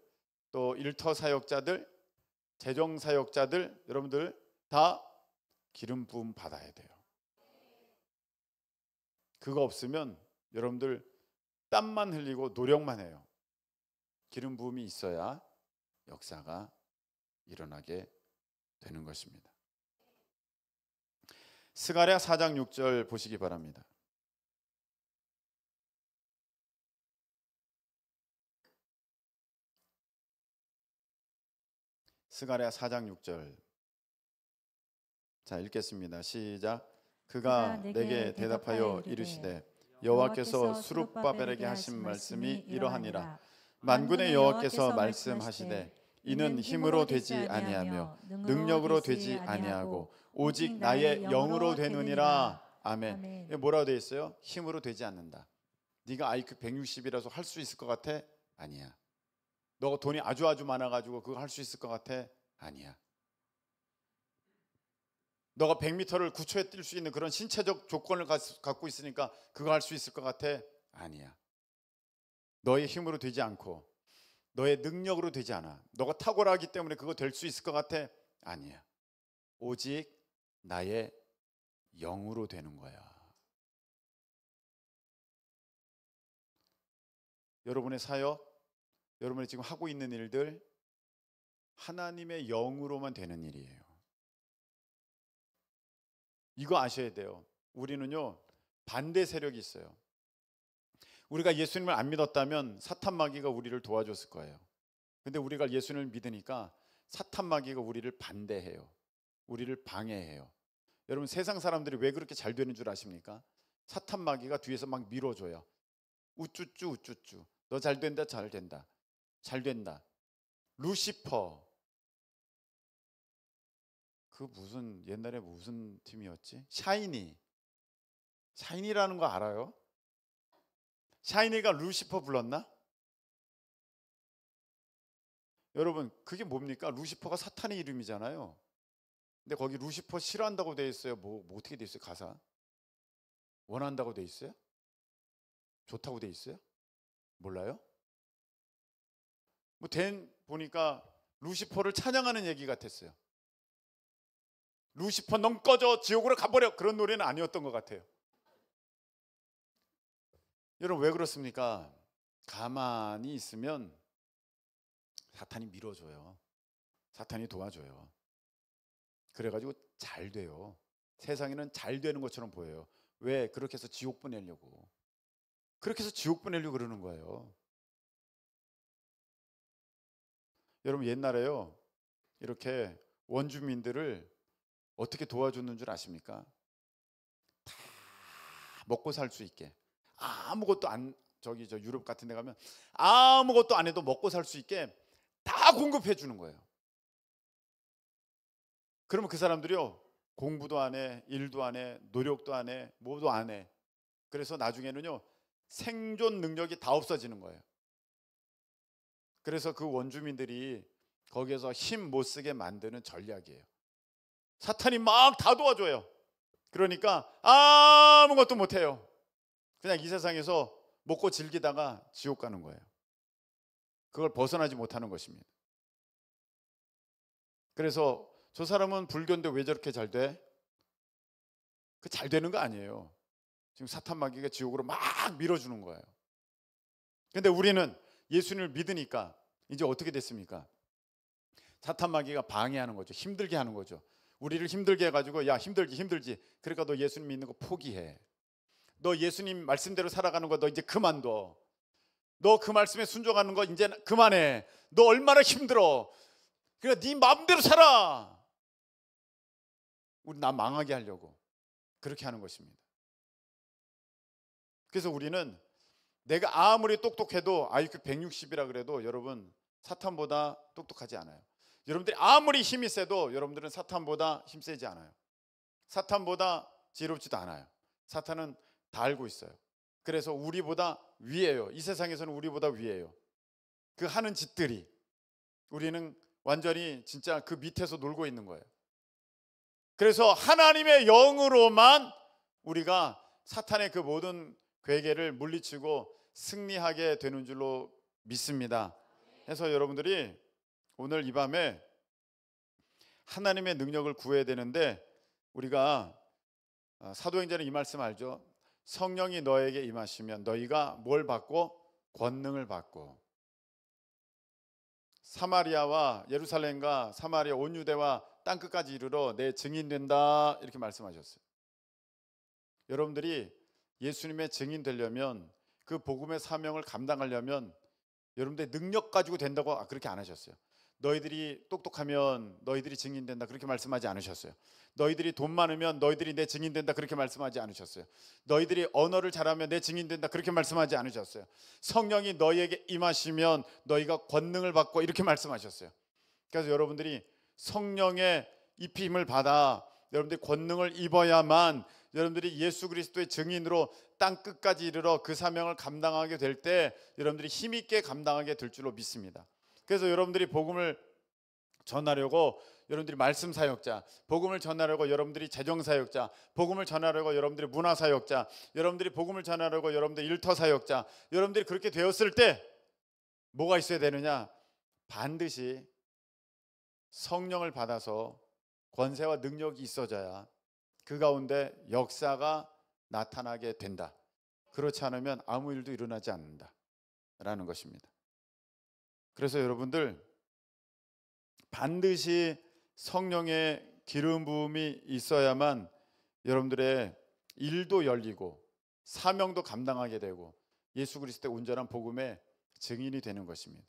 또 일터 사역자들, 재정 사역자들, 여러분들 다 기름 부음 받아야 돼요. 그거 없으면 여러분들 땀만 흘리고 노력만 해요. 기름 부음이 있어야 역사가 일어나게 되는 것입니다. 스가랴 4장 6절 보시기 바랍니다. 스가랴 4장 6절. 자, 읽겠습니다. 시작. 그가 내게 대답하여 이르시되 여호와께서 스룹바벨에게 하신 말씀이 이러하니라. 만군의 여호와께서 말씀하시되 이는 힘으로 되지 아니하며 능력으로 되지 아니하고 오직 나의 영으로 되느니라. 아멘. 아멘. 뭐라고 되어 있어요? 힘으로 되지 않는다. 네가 IQ 160이라서 할 수 있을 것 같아? 아니야. 너 돈이 아주 많아가지고 그거 할 수 있을 것 같아? 아니야. 너가 100m를 9초에 뛸 수 있는 그런 신체적 조건을 갖고 있으니까 그거 할 수 있을 것 같아? 아니야. 너의 힘으로 되지 않고 너의 능력으로 되지 않아. 너가 탁월하기 때문에 그거 될 수 있을 것 같아? 아니야. 오직 나의 영으로 되는 거야. 여러분의 사역, 여러분이 지금 하고 있는 일들 하나님의 영으로만 되는 일이에요. 이거 아셔야 돼요. 우리는요 반대 세력이 있어요. 우리가 예수님을 안 믿었다면 사탄 마귀가 우리를 도와줬을 거예요. 근데 우리가 예수님을 믿으니까 사탄 마귀가 우리를 반대해요. 우리를 방해해요. 여러분 세상 사람들이 왜 그렇게 잘 되는 줄 아십니까? 사탄 마귀가 뒤에서 막 밀어줘요. 우쭈쭈 우쭈쭈. 너 잘 된다 잘 된다 잘 된다. 루시퍼 그 무슨 옛날에 무슨 팀이었지? 샤이니라는 거 알아요? 샤이니가 루시퍼 불렀나? 여러분 그게 뭡니까? 루시퍼가 사탄의 이름이잖아요. 근데 거기 루시퍼 싫어한다고 돼 있어요. 뭐 어떻게 돼 있어요? 가사 원한다고 돼 있어요? 좋다고 돼 있어요? 몰라요? 보니까 루시퍼를 찬양하는 얘기 같았어요. 루시퍼 넌 꺼져 지옥으로 가버려 그런 노래는 아니었던 것 같아요. 여러분 왜 그렇습니까? 가만히 있으면 사탄이 밀어줘요. 사탄이 도와줘요. 그래가지고 잘 돼요. 세상에는 잘 되는 것처럼 보여요. 왜? 그렇게 해서 지옥 보내려고. 그렇게 해서 지옥 보내려고 그러는 거예요. 여러분 옛날에요 이렇게 원주민들을 어떻게 도와줬는 줄 아십니까? 다 먹고 살 수 있게 아무것도 안 저 유럽 같은 데 가면 아무것도 안 해도 먹고 살 수 있게 다 공급해 주는 거예요. 그러면 그 사람들이요 공부도 안 해, 일도 안 해, 노력도 안 해, 뭐도 안 해. 그래서 나중에는요 생존 능력이 다 없어지는 거예요. 그래서 그 원주민들이 거기에서 힘 못 쓰게 만드는 전략이에요. 사탄이 막 다 도와줘요. 그러니까 아무것도 못 해요. 그냥 이 세상에서 먹고 즐기다가 지옥 가는 거예요. 그걸 벗어나지 못하는 것입니다. 그래서 저 사람은 불교인데 왜 저렇게 잘 돼? 그 잘 되는 거 아니에요. 지금 사탄 마귀가 지옥으로 막 밀어주는 거예요. 근데 우리는 예수님을 믿으니까 이제 어떻게 됐습니까? 사탄 마귀가 방해하는 거죠. 힘들게 하는 거죠. 우리를 힘들게 해가지고 야 힘들지 그러니까 너 예수님 믿는 거 포기해. 너 예수님 말씀대로 살아가는 거 너 이제 그만둬. 너 그 말씀에 순종하는 거 이제 그만해. 너 얼마나 힘들어. 그러니까 네 마음대로 살아. 우리 나 망하게 하려고 그렇게 하는 것입니다. 그래서 우리는 내가 아무리 똑똑해도 IQ 160이라 그래도 여러분 사탄보다 똑똑하지 않아요. 여러분들이 아무리 힘이 세도 여러분들은 사탄보다 힘세지 않아요. 사탄보다 지혜롭지도 않아요. 사탄은 다 알고 있어요. 그래서 우리보다 위에요. 이 세상에서는 우리보다 위에요. 그 하는 짓들이 우리는 완전히 진짜 그 밑에서 놀고 있는 거예요. 그래서 하나님의 영으로만 우리가 사탄의 그 모든 괴계를 물리치고 승리하게 되는 줄로 믿습니다. 그래서 여러분들이 오늘 이 밤에 하나님의 능력을 구해야 되는데 우리가 사도행전에 이 말씀 알죠? 성령이 너에게 임하시면 너희가 뭘 받고? 권능을 받고 사마리아와 예루살렘과 사마리아 온 유대와 땅끝까지 이르러 내 증인 된다 이렇게 말씀하셨어요. 여러분들이 예수님의 증인 되려면 그 복음의 사명을 감당하려면 여러분들 능력 가지고 된다고 그렇게 안 하셨어요. 너희들이 똑똑하면 너희들이 증인 된다 그렇게 말씀하지 않으셨어요. 너희들이 돈 많으면 너희들이 내 증인 된다 그렇게 말씀하지 않으셨어요. 너희들이 언어를 잘하면 내 증인 된다 그렇게 말씀하지 않으셨어요. 성령이 너희에게 임하시면 너희가 권능을 받고 이렇게 말씀하셨어요. 그래서 여러분들이 성령의 입힘을 받아 여러분들이 권능을 입어야만 여러분들이 예수 그리스도의 증인으로 땅 끝까지 이르러 그 사명을 감당하게 될 때 여러분들이 힘있게 감당하게 될 줄로 믿습니다. 그래서 여러분들이 복음을 전하려고 여러분들이 말씀 사역자, 복음을 전하려고 여러분들이 재정 사역자, 복음을 전하려고 여러분들이 문화 사역자, 여러분들이 복음을 전하려고 여러분들이 일터 사역자, 여러분들이 그렇게 되었을 때 뭐가 있어야 되느냐? 반드시 성령을 받아서 권세와 능력이 있어져야 그 가운데 역사가 나타나게 된다. 그렇지 않으면 아무 일도 일어나지 않는다 라는 것입니다. 그래서 여러분들 반드시 성령의 기름 부음이 있어야만 여러분들의 일도 열리고 사명도 감당하게 되고 예수 그리스도의 온전한 복음의 증인이 되는 것입니다.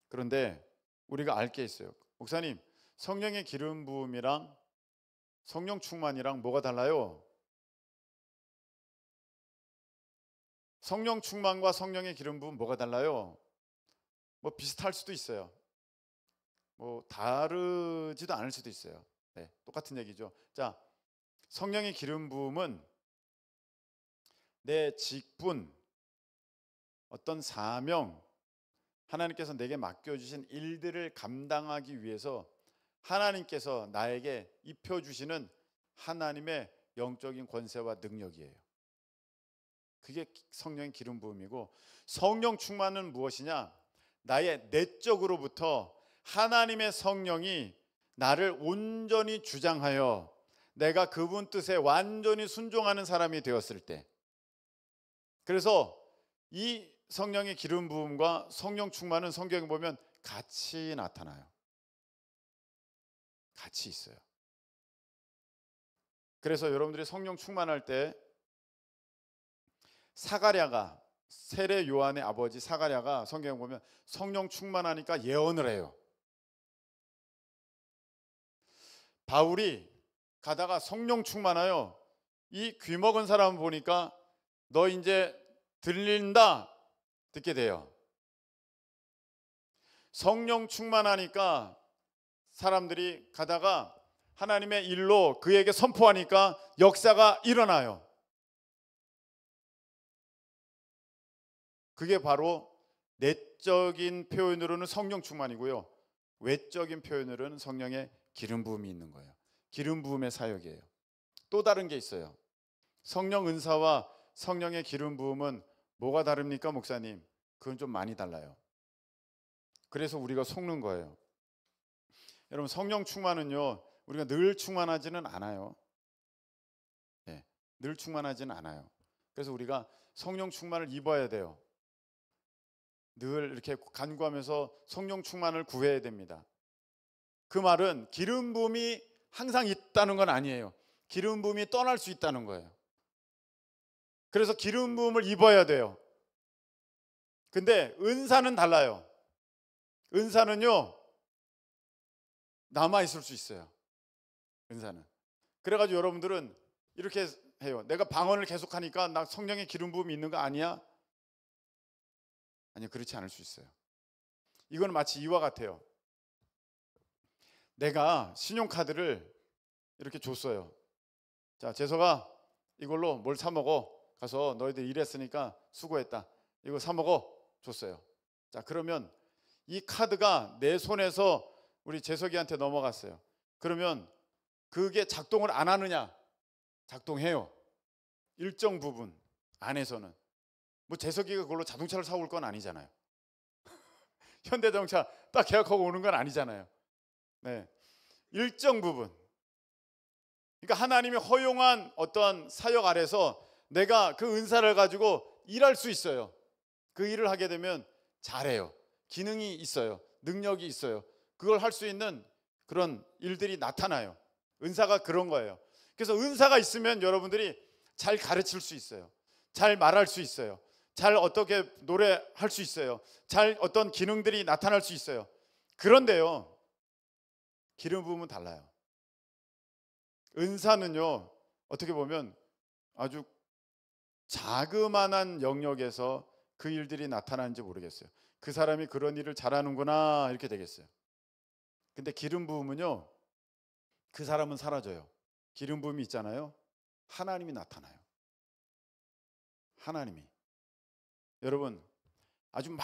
그런데 우리가 알 게 있어요. 목사님, 성령의 기름 부음이랑 성령 충만이랑 뭐가 달라요? 성령 충만과 성령의 기름 부음 뭐가 달라요? 뭐 비슷할 수도 있어요. 뭐 다르지도 않을 수도 있어요. 네, 똑같은 얘기죠. 자, 성령의 기름 부음은 내 직분, 어떤 사명, 하나님께서 내게 맡겨주신 일들을 감당하기 위해서 하나님께서 나에게 입혀주시는 하나님의 영적인 권세와 능력이에요. 그게 성령의 기름 부음이고, 성령 충만은 무엇이냐? 나의 내적으로부터 하나님의 성령이 나를 온전히 주장하여 내가 그분 뜻에 완전히 순종하는 사람이 되었을 때, 그래서 이 성령의 기름 부음과 성령 충만은 성경에 보면 같이 나타나요. 같이 있어요. 그래서 여러분들이 성령 충만할 때 사가랴가, 세례 요한의 아버지 사가랴가 성경에 보면 성령 충만하니까 예언을 해요. 바울이 가다가 성령 충만하여 이 귀먹은 사람 보니까 너 이제 들린다 듣게 돼요. 성령 충만하니까 사람들이 가다가 하나님의 일로 그에게 선포하니까 역사가 일어나요. 그게 바로 내적인 표현으로는 성령 충만이고요, 외적인 표현으로는 성령의 기름 부음이 있는 거예요. 기름 부음의 사역이에요. 또 다른 게 있어요. 성령 은사와 성령의 기름 부음은 뭐가 다릅니까, 목사님? 그건 좀 많이 달라요. 그래서 우리가 속는 거예요. 여러분, 성령 충만은요, 우리가 늘 충만하지는 않아요. 네, 늘 충만하지는 않아요. 그래서 우리가 성령 충만을 입어야 돼요. 늘 이렇게 간구하면서 성령 충만을 구해야 됩니다. 그 말은 기름 부음이 항상 있다는 건 아니에요. 기름 부음이 떠날 수 있다는 거예요. 그래서 기름 부음을 입어야 돼요. 근데 은사는 달라요. 은사는요, 남아 있을 수 있어요. 은사는. 그래가지고 여러분들은 이렇게 해요. 내가 방언을 계속하니까 나 성령의 기름 부음이 있는 거 아니야? 아니요, 그렇지 않을 수 있어요. 이건 마치 이와 같아요. 내가 신용카드를 이렇게 줬어요. 자, 재석아, 이걸로 뭘 사 먹어. 가서 너희들 일했으니까 수고했다. 이거 사 먹어. 줬어요. 자, 그러면 이 카드가 내 손에서 우리 재석이한테 넘어갔어요. 그러면 그게 작동을 안 하느냐? 작동해요. 일정 부분 안에서는. 뭐 재석이가 그걸로 자동차를 사올 건 아니잖아요. 현대자동차 딱 계약하고 오는 건 아니잖아요. 네, 일정 부분. 그러니까 하나님이 허용한 어떤 사역 아래서 내가 그 은사를 가지고 일할 수 있어요. 그 일을 하게 되면 잘해요. 기능이 있어요. 능력이 있어요. 그걸 할 수 있는 그런 일들이 나타나요. 은사가 그런 거예요. 그래서 은사가 있으면 여러분들이 잘 가르칠 수 있어요. 잘 말할 수 있어요. 잘 어떻게 노래할 수 있어요. 잘 어떤 기능들이 나타날 수 있어요. 그런데요, 기름 부음은 달라요. 은사는요, 어떻게 보면 아주 자그마한 영역에서 그 일들이 나타나는지 모르겠어요. 그 사람이 그런 일을 잘하는구나 이렇게 되겠어요. 근데 기름 부음은요, 그 사람은 사라져요. 기름 부음이 있잖아요. 하나님이 나타나요. 하나님이. 여러분, 아주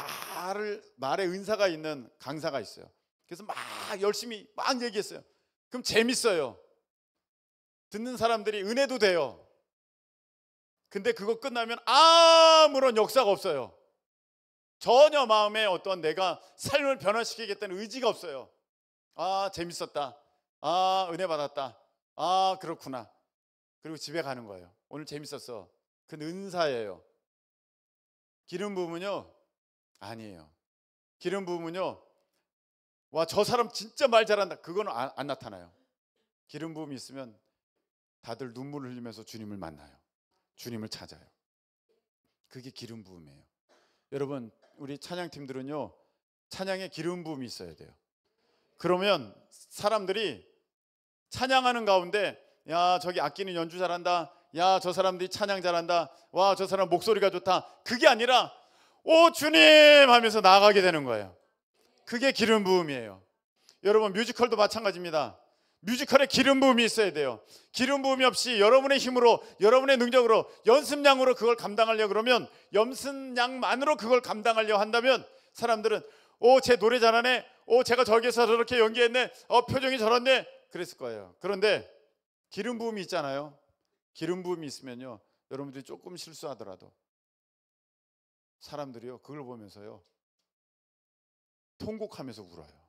말에 은사가 있는 강사가 있어요. 그래서 막 열심히 막 얘기했어요. 그럼 재밌어요. 듣는 사람들이 은혜도 돼요. 근데 그거 끝나면 아무런 역사가 없어요. 전혀 마음에 어떤 내가 삶을 변화시키겠다는 의지가 없어요. 아, 재밌었다. 아, 은혜 받았다. 아, 그렇구나. 그리고 집에 가는 거예요. 오늘 재밌었어. 그건 은사예요. 기름 부으면요, 아니에요. 기름 부으면요, 와, 저 사람 진짜 말 잘한다. 그건 안 나타나요. 기름 부음이 있으면 다들 눈물을 흘리면서 주님을 만나요. 주님을 찾아요. 그게 기름 부음이에요. 여러분, 우리 찬양팀들은요, 찬양에 기름 부음이 있어야 돼요. 그러면 사람들이 찬양하는 가운데, 야, 저기 악기는 연주 잘한다. 야, 저 사람들이 찬양 잘한다. 와, 저 사람 목소리가 좋다. 그게 아니라 오 주님 하면서 나아가게 되는 거예요. 그게 기름 부음이에요. 여러분, 뮤지컬도 마찬가지입니다. 뮤지컬에 기름 부음이 있어야 돼요. 기름 부음이 없이 여러분의 힘으로, 여러분의 능력으로, 연습량으로 그걸 감당하려고 그러면, 연습량만으로 그걸 감당하려고 한다면 사람들은 오, 쟤 노래 잘하네. 오, 제가 저기서 저렇게 연기했네. 표정이 저렇네. 그랬을 거예요. 그런데 기름 부음이 있잖아요. 기름 부음이 있으면요, 여러분들이 조금 실수하더라도 사람들이요, 그걸 보면서요, 통곡하면서 울어요.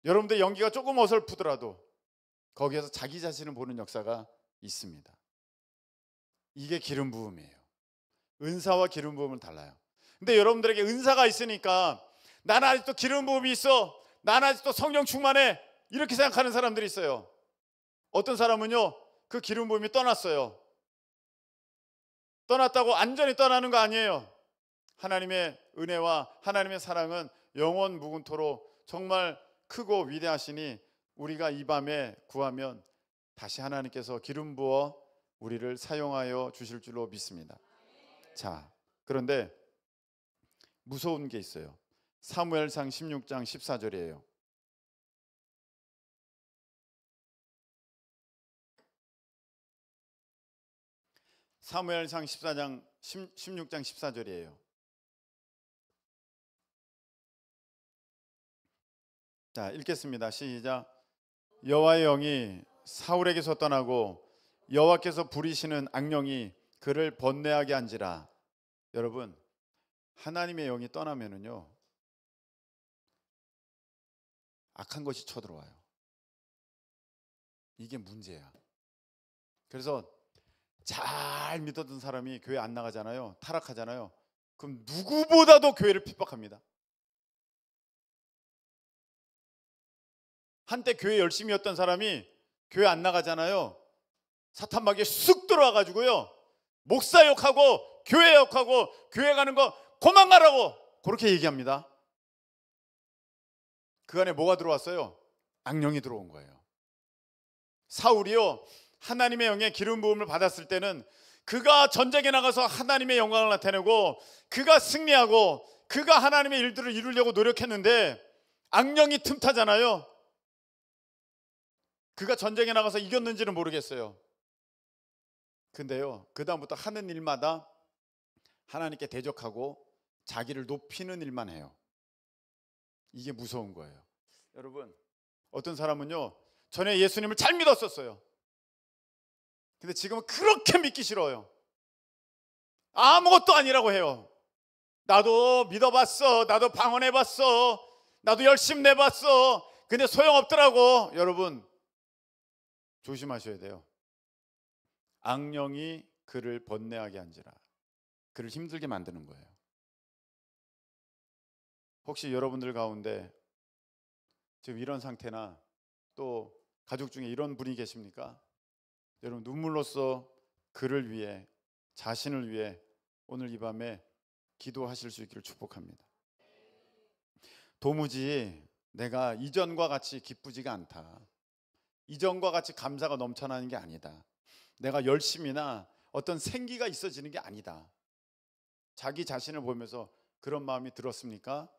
여러분들 연기가 조금 어설프더라도 거기에서 자기 자신을 보는 역사가 있습니다. 이게 기름 부음이에요. 은사와 기름 부음은 달라요. 근데 여러분들에게 은사가 있으니까 나는 아직도 기름 부음이 있어, 나는 아직도 성령 충만해, 이렇게 생각하는 사람들이 있어요. 어떤 사람은요, 그 기름 부음이 떠났어요. 떠났다고 완전히 떠나는 거 아니에요. 하나님의 은혜와 하나님의 사랑은 영원 무궁토록 정말 크고 위대하시니 우리가 이 밤에 구하면 다시 하나님께서 기름 부어 우리를 사용하여 주실 줄로 믿습니다. 자, 그런데 무서운 게 있어요. 사무엘상 16장 14절이에요. 사무엘상 16장 14절이에요. 자, 읽겠습니다. 시작. 여호와의 영이 사울에게서 떠나고 여호와께서 부리시는 악령이 그를 번뇌하게 한지라. 여러분, 하나님의 영이 떠나면은요, 악한 것이 쳐들어와요. 이게 문제야. 그래서 잘 믿었던 사람이 교회 안 나가잖아요. 타락하잖아요. 그럼 누구보다도 교회를 핍박합니다. 한때 교회 열심히 했던 사람이 교회 안 나가잖아요. 사탄마귀에 쑥 들어와가지고요, 목사 욕하고 교회 욕하고 교회 가는 거 그만 가라고 그렇게 얘기합니다. 그 안에 뭐가 들어왔어요? 악령이 들어온 거예요. 사울이요, 하나님의 영의 기름 부음을 받았을 때는 그가 전쟁에 나가서 하나님의 영광을 나타내고 그가 승리하고 그가 하나님의 일들을 이루려고 노력했는데 악령이 틈타잖아요. 그가 전쟁에 나가서 이겼는지는 모르겠어요. 근데요, 그 다음부터 하는 일마다 하나님께 대적하고 자기를 높이는 일만 해요. 이게 무서운 거예요. 여러분, 어떤 사람은요, 전에 예수님을 잘 믿었었어요. 근데 지금은 그렇게 믿기 싫어요. 아무것도 아니라고 해요. 나도 믿어봤어, 나도 방언해봤어, 나도 열심히 내봤어, 근데 소용없더라고. 여러분, 조심하셔야 돼요. 악령이 그를 번뇌하게 한지라. 그를 힘들게 만드는 거예요. 혹시 여러분들 가운데 지금 이런 상태나 또 가족 중에 이런 분이 계십니까? 여러분, 눈물로써 그를 위해, 자신을 위해 오늘 이 밤에 기도하실 수 있기를 축복합니다. 도무지 내가 이전과 같이 기쁘지가 않다, 이전과 같이 감사가 넘쳐나는 게 아니다, 내가 열심히나 어떤 생기가 있어지는 게 아니다, 자기 자신을 보면서 그런 마음이 들었습니까?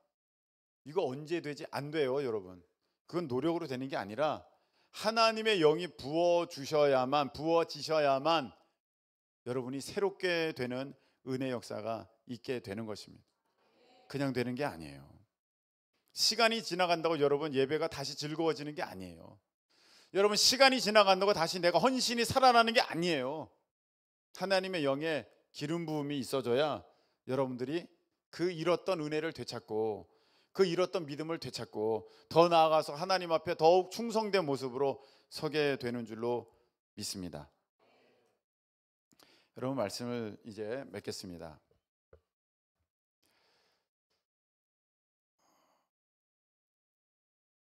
이거 언제 되지? 안 돼요, 여러분. 그건 노력으로 되는 게 아니라 하나님의 영이 부어지셔야만 여러분이 새롭게 되는 은혜 역사가 있게 되는 것입니다. 그냥 되는 게 아니에요. 시간이 지나간다고 여러분 예배가 다시 즐거워지는 게 아니에요. 여러분 시간이 지나간다고 다시 내가 헌신이 살아나는 게 아니에요. 하나님의 영의 기름 부음이 있어져야 여러분들이 그 잃었던 은혜를 되찾고 그 잃었던 믿음을 되찾고 더 나아가서 하나님 앞에 더욱 충성된 모습으로 서게 되는 줄로 믿습니다. 여러분 말씀을 이제 맺겠습니다.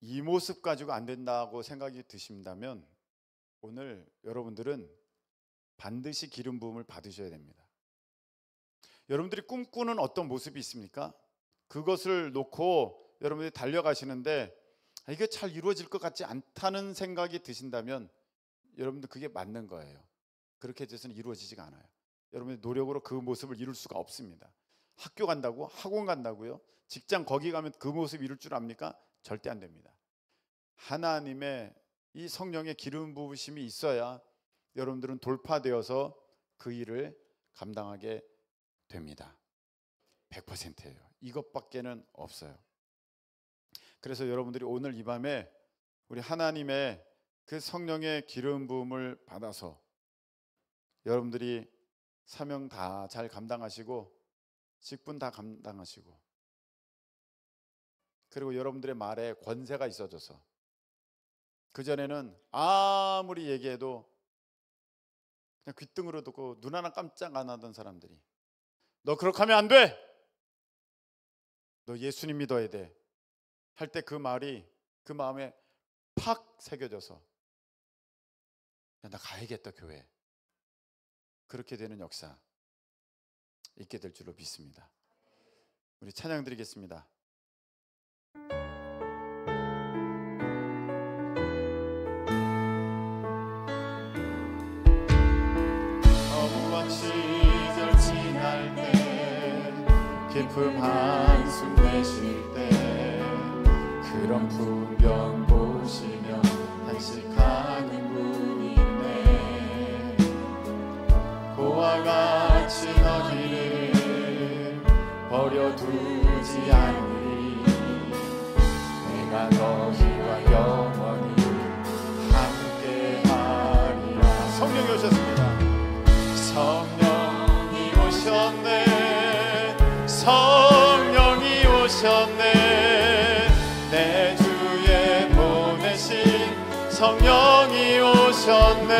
이 모습 가지고 안 된다고 생각이 드신다면 오늘 여러분들은 반드시 기름 부음을 받으셔야 됩니다. 여러분들이 꿈꾸는 어떤 모습이 있습니까? 그것을 놓고 여러분들이 달려가시는데 이게 잘 이루어질 것 같지 않다는 생각이 드신다면 여러분들 그게 맞는 거예요. 그렇게 해서는 이루어지지가 않아요. 여러분의 노력으로 그 모습을 이룰 수가 없습니다. 학교 간다고? 학원 간다고요? 직장 거기 가면 그 모습 이룰 줄 압니까? 절대 안 됩니다. 하나님의 이 성령의 기름 부으심이 있어야 여러분들은 돌파되어서 그 일을 감당하게 됩니다. 100%예요. 이것밖에는 없어요. 그래서 여러분들이 오늘 이 밤에 우리 하나님의 그 성령의 기름 부음을 받아서 여러분들이 사명 다 잘 감당하시고 직분 다 감당하시고 그리고 여러분들의 말에 권세가 있어져서 그전에는 아무리 얘기해도 그냥 귓등으로 듣고 눈 하나 깜짝 안 하던 사람들이 너 그렇게 하면 안 돼! 너 예수님 믿어야 돼! 할 때 그 말이 그 마음에 팍 새겨져서 야, 나 가야겠다 교회. 그렇게 되는 역사 있게 될 줄로 믿습니다. 우리 찬양 드리겠습니다. 어부와 시절 지날 때 깊은 한숨 내쉴 때 그런 풍경 보시며 한식하는 분이 있네. 그와 같이 너희를 버려두지 않으리. 내가 너희와 영원히 함께하리라. 성령이 오셨습니다. 성령이 오셨네. 성령이 오셨네. 내 주에 보내신 성령이 오셨네.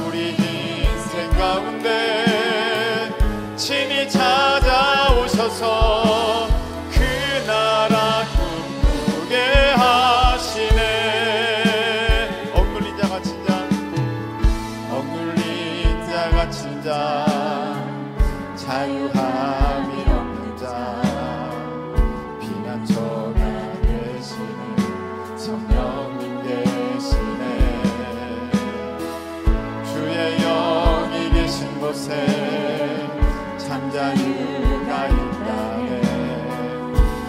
우리 인생 가운데 친히 찾아오셔서 그 나라 꿈꾸게 하시네. 억눌린 자 갇힌 자, 억눌린 자 갇힌 자, 자유함이 없는 자, 피난처가 되시는 성령님 계시네. 주의 영이 계신 곳에 참 자유가 있다네.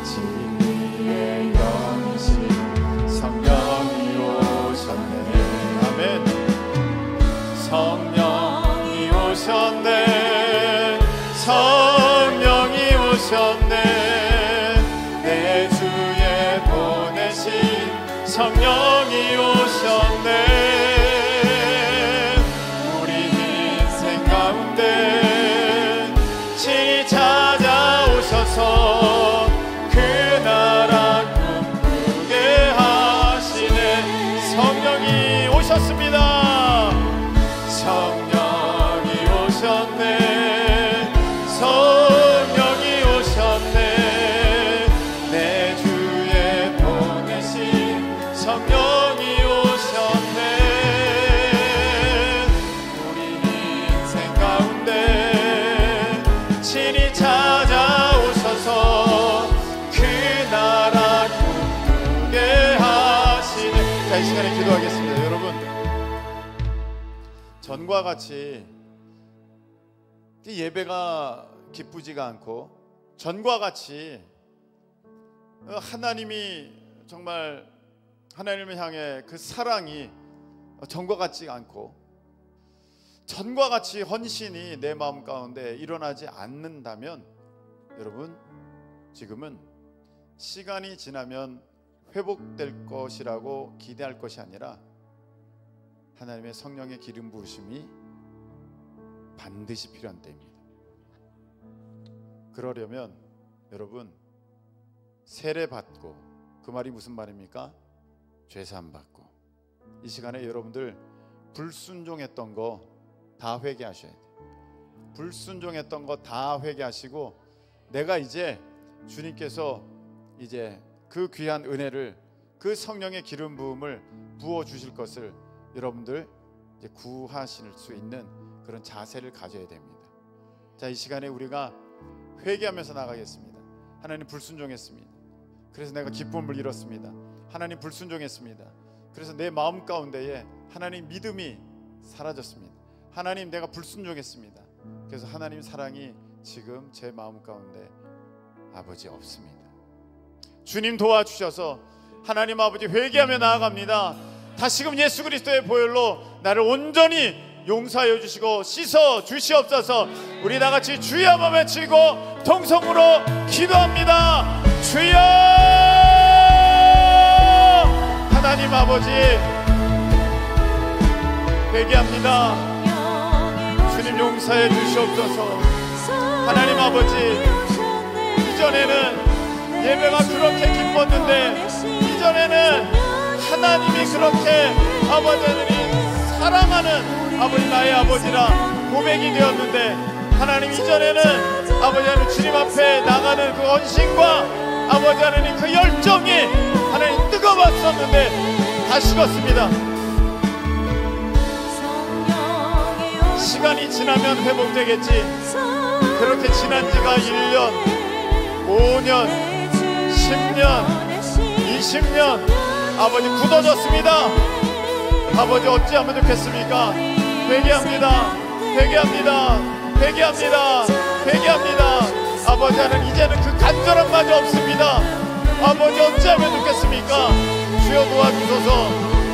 진리의 영이신 성령이 오셨네. 아멘. 성령이 오셨네. 성령이 오셨네. 내 주에 보내신 성령이 오셨네. 우리 인생 가운데 친히 찾아오셔서 그 나라 꿈꾸게 하시네. 성령이 오셨습니다. 성령이 오셨네. 성령이 오셨네. 내 주에 보내신 성령이 오셨네. 우리 인생 가운데 친히 찾아오셔서 그 나라 꿈꾸게 하시네. 자, 이 시간에 기도하겠습니다. 여러분, 전과 같이 예배가 기쁘지가 않고 전과 같이 하나님이 정말 하나님을 향해 그 사랑이 전과 같지 않고 전과 같이 헌신이 내 마음 가운데 일어나지 않는다면 여러분, 지금은 시간이 지나면 회복될 것이라고 기대할 것이 아니라 하나님의 성령의 기름 부으심이 반드시 필요한 때입니다. 그러려면 여러분, 세례 받고, 그 말이 무슨 말입니까? 죄사함 받고, 이 시간에 여러분들 불순종했던 거 다 회개하셔야 돼요. 불순종했던 거 다 회개하시고, 내가 이제 주님께서 이제 그 귀한 은혜를, 그 성령의 기름 부음을 부어 주실 것을 여러분들 이제 구하실 수 있는 그런 자세를 가져야 됩니다. 자, 이 시간에 우리가 회개하면서 나가겠습니다. 하나님, 불순종했습니다. 그래서 내가 기쁨을 잃었습니다. 하나님, 불순종했습니다. 그래서 내 마음 가운데에 하나님 믿음이 사라졌습니다. 하나님, 내가 불순종했습니다. 그래서 하나님 사랑이 지금 제 마음 가운데 아버지 없습니다. 주님 도와주셔서 하나님 아버지 회개하며 나아갑니다. 다시금 예수 그리스도의 보혈로 나를 온전히 용서하여 주시고 씻어 주시옵소서. 우리 다같이 주여 한번 외치고 통성으로 기도합니다. 주여! 하나님 아버지 회개합니다. 주님 용서해 주시옵소서. 하나님 아버지, 이전에는 예배가 그렇게 기뻤는데, 이전에는 하나님이 그렇게 아버지 하나님 사랑하는 아버지 나의 아버지라 고백이 되었는데, 하나님 이전에는 아버지 하나님 주님 앞에 나가는 그 헌신과 아버지 하나님 그 열정이 하나님 뜨거웠었는데 다 식었습니다. 시간이 지나면 회복되겠지. 그렇게 지난 지가 1년, 5년, 10년, 20년 아버지 굳어졌습니다. 아버지 어찌하면 좋겠습니까? 회개합니다. 회개합니다. 회개합니다. 회개합니다. 아버지 하나님 이제는 그 간절한 마저 없습니다. 아버지 어찌하면 좋겠습니까? 주여 도와주소서.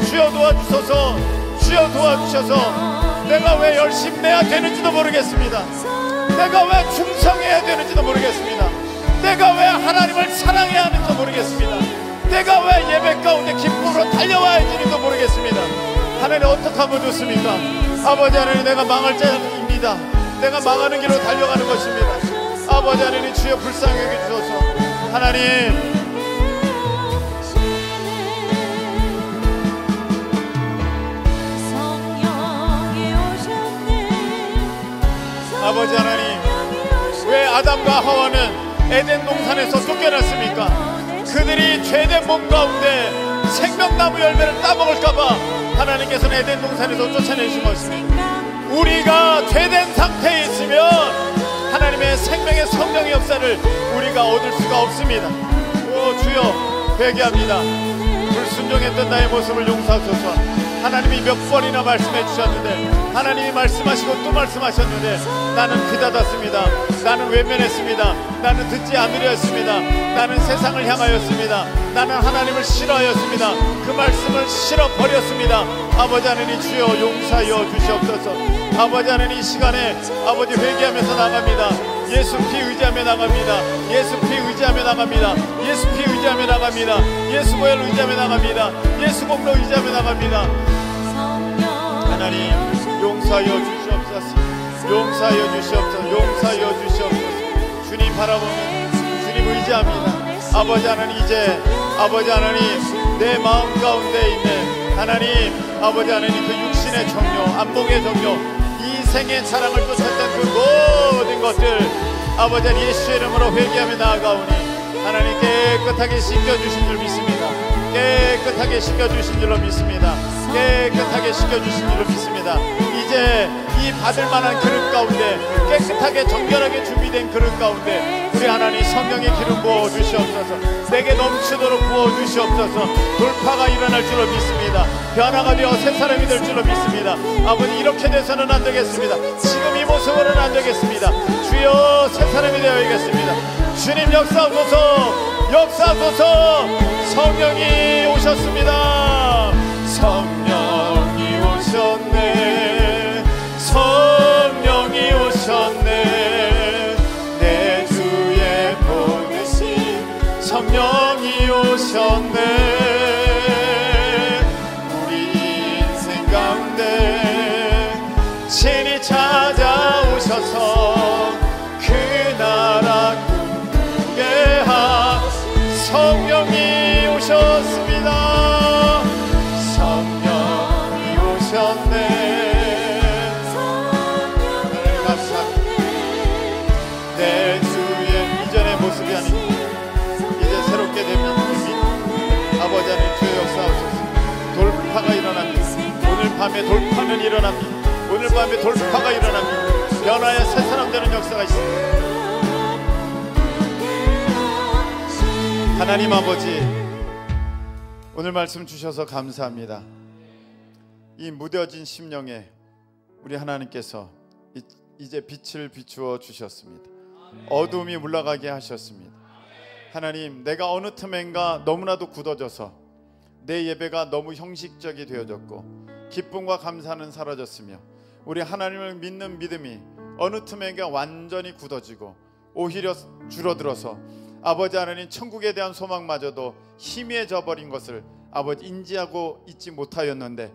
주여 도와주소서. 주여 도와주셔서 내가 왜 열심히 내야 되는지도 모르겠습니다. 내가 왜 충성해야 되는지도 모르겠습니다. 내가 왜 하나님을 사랑해야 하는지도 모르겠습니다. 내가 왜 예배 가운데 기쁨으로 달려와야 되는지도 모르겠습니다. 하나님 어떻게 하면 좋습니까? 아버지 하나님, 내가 망할 자입니다. 내가 망하는 길로 달려가는 것입니다. 아버지 하나님, 주여 불쌍히 여겨주소서. 하나님, 아버지 하나님, 왜 아담과 하와는 에덴 동산에서 쫓겨났습니까? 그들이 죄된 몸 가운데 생명나무 열매를 따먹을까봐 하나님께서는 에덴 동산에서 쫓아내신 것입니다. 우리가 죄된 상태에 있으면 하나님의 생명의 성령의 역사를 우리가 얻을 수가 없습니다. 오 주여, 회개합니다. 불순종했던 나의 모습을 용서하소서. 하나님이 몇 번이나 말씀해 주셨는데, 하나님이 말씀하시고 또 말씀하셨는데 나는 귀 닫았습니다. 나는 외면했습니다. 나는 듣지 않으려 했습니다. 나는 세상을 향하였습니다. 나는 하나님을 싫어하였습니다. 그 말씀을 싫어버렸습니다. 아버지 하나님, 주여 용서하여 주시옵소서. 아버지 하나님, 이 시간에 아버지 회개하면서 나갑니다. 예수 피 의지하며 나갑니다. 예수 피 의지하며 나갑니다. 예수 피 의지하며 나갑니다. 예수 보혈 의지하며 나갑니다. 예수 공로 의지하며 나갑니다. 하나님 용서하여 주시옵소서. 용서하여 주시옵소서. 용서하여 주시옵소서. 주님 바라보는 주님 의지합니다. 아버지 하나님, 이제 아버지 하나님 내 마음 가운데 있는 하나님 아버지 하나님 그 육신의 정욕, 안목의 정욕, 이 생의 사랑을 쫓았던 그 모든 것들 아버지 하나님 예수의 이름으로 회개하며 나아가오니 하나님 깨끗하게 씻겨주신 줄 믿습니다. 깨끗하게 씻겨주신 줄로 믿습니다. 깨끗하게 씻겨주신 줄로 믿습니다. 이제 이 받을 만한 그릇 가운데, 깨끗하게 정결하게 준비된 그릇 가운데 우리 하나님 성령의 기름 부어 주시옵소서. 내게 넘치도록 부어 주시옵소서. 돌파가 일어날 줄로 믿습니다. 변화가 되어 새 사람이 될 줄로 믿습니다. 아버지, 이렇게 돼서는 안 되겠습니다. 지금 이 모습으로는 안 되겠습니다. 주여, 새 사람이 되어야겠습니다. 주님 역사하소서, 역사하소서. 성령이 오셨습니다. 성령이 오셨네, 성령이 오셨네. 내 주에 보내신 성령이 오셨네. 우리 인생 가운데 친히 찾아오셔서 그 나라 꿈꾸게 하신 성령이 오셨습니다. 성령이 오셨네. 감사합니다. 내 주의 이전의 모습이 아닌 이제 새롭게 된 믿음이 아버지 하나님 주의 역사하소서. 돌파가 일어납니다. 오늘 밤에 돌파는 일어납니다. 오늘 밤에 돌파가 일어납니다. 변화의 새 사람 되는 역사가 있습니다. 하나님 아버지, 오늘 말씀 주셔서 감사합니다. 이 무뎌진 심령에 우리 하나님께서 이제 빛을 비추어 주셨습니다. 어둠이 물러가게 하셨습니다. 하나님, 내가 어느 틈엔가 너무나도 굳어져서 내 예배가 너무 형식적이 되어졌고 기쁨과 감사는 사라졌으며 우리 하나님을 믿는 믿음이 어느 틈엔가 완전히 굳어지고 오히려 줄어들어서 아버지 하나님 천국에 대한 소망마저도 희미해져 버린 것을 아버지 인지하고 있지 못하였는데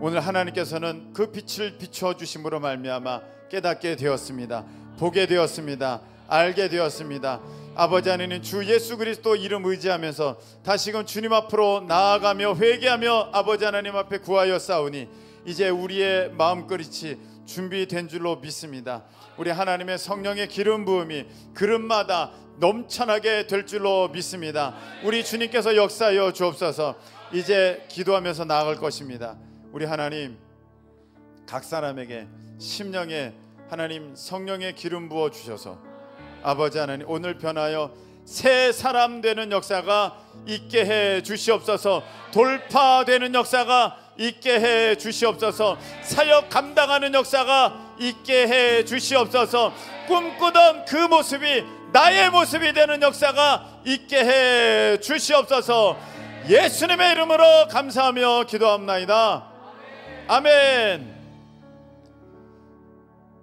오늘 하나님께서는 그 빛을 비추어 주심으로 말미암아 깨닫게 되었습니다. 보게 되었습니다. 알게 되었습니다. 아버지 하나님, 주 예수 그리스도 이름 의지하면서 다시금 주님 앞으로 나아가며 회개하며 아버지 하나님 앞에 구하여 싸우니 이제 우리의 마음그릇이 준비된 줄로 믿습니다. 우리 하나님의 성령의 기름 부음이 그릇마다 넘쳐나게 될 줄로 믿습니다. 우리 주님께서 역사하여 주옵소서. 이제 기도하면서 나아갈 것입니다. 우리 하나님, 각 사람에게 심령에 하나님 성령의 기름 부어 주셔서 아버지 하나님, 오늘 변하여 새 사람 되는 역사가 있게 해 주시옵소서. 돌파되는 역사가 있게 해 주시옵소서. 사역 감당하는 역사가 있게 해 주시옵소서. 꿈꾸던 그 모습이 나의 모습이 되는 역사가 있게 해 주시옵소서. 예수님의 이름으로 감사하며 기도합나이다. 아멘.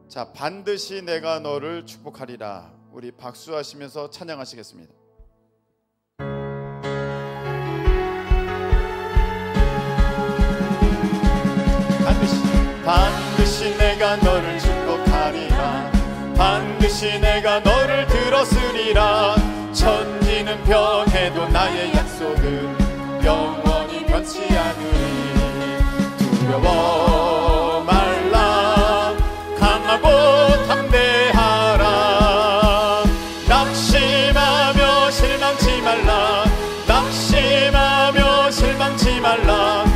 자, 반드시 내가 너를 축복하리라. 우리 박수하시면서 찬양하시겠습니다. 반드시 내가 너를 축복하리라. 반드시 내가 너를 들었으리라. 천지는 변해도 나의 약속은 영원히 변치 않으리. 두려워 말라. 강하고 담대하라. 낙심하며 실망치 말라. 낙심하며 실망치 말라.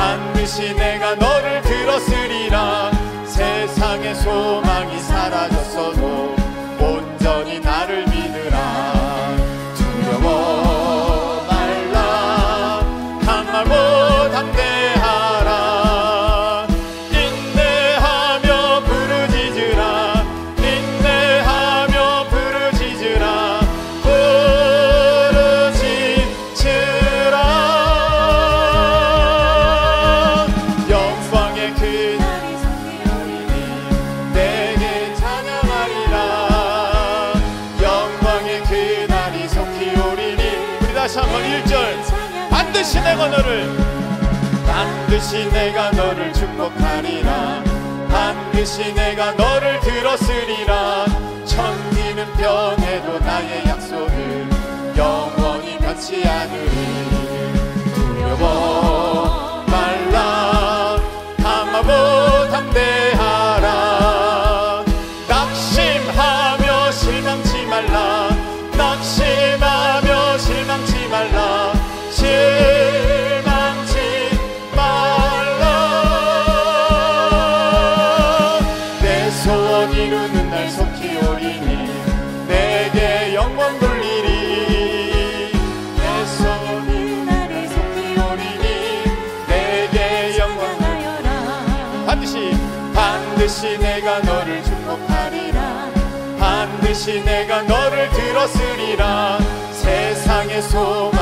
반드시 내가 너를 들었으리라. 세상의 소망이 사라졌어도 온전히 나를 믿으라. 두려워 말라. 강하고 담대하라. 인내하며 부르짖으라. 인내하며 부르짖으라. 반드시 내가 너를 축복하리라. 반드시 내가 너를 들었으리라. 천지는 변해도 나의 약속은 영원히 변치 않으리. 두려워 말라. 강하고 담대하라. 낙심하며 실망치 말라. 낙심하며 실망치 말라. 실망치 말라. 영원 돌리리. 내 손이 나를 속히 오리니 내게 영원하여라. 반드시 내가 너를 축복하리라. 반드시 내가 너를 들었으리라. 세상의 소망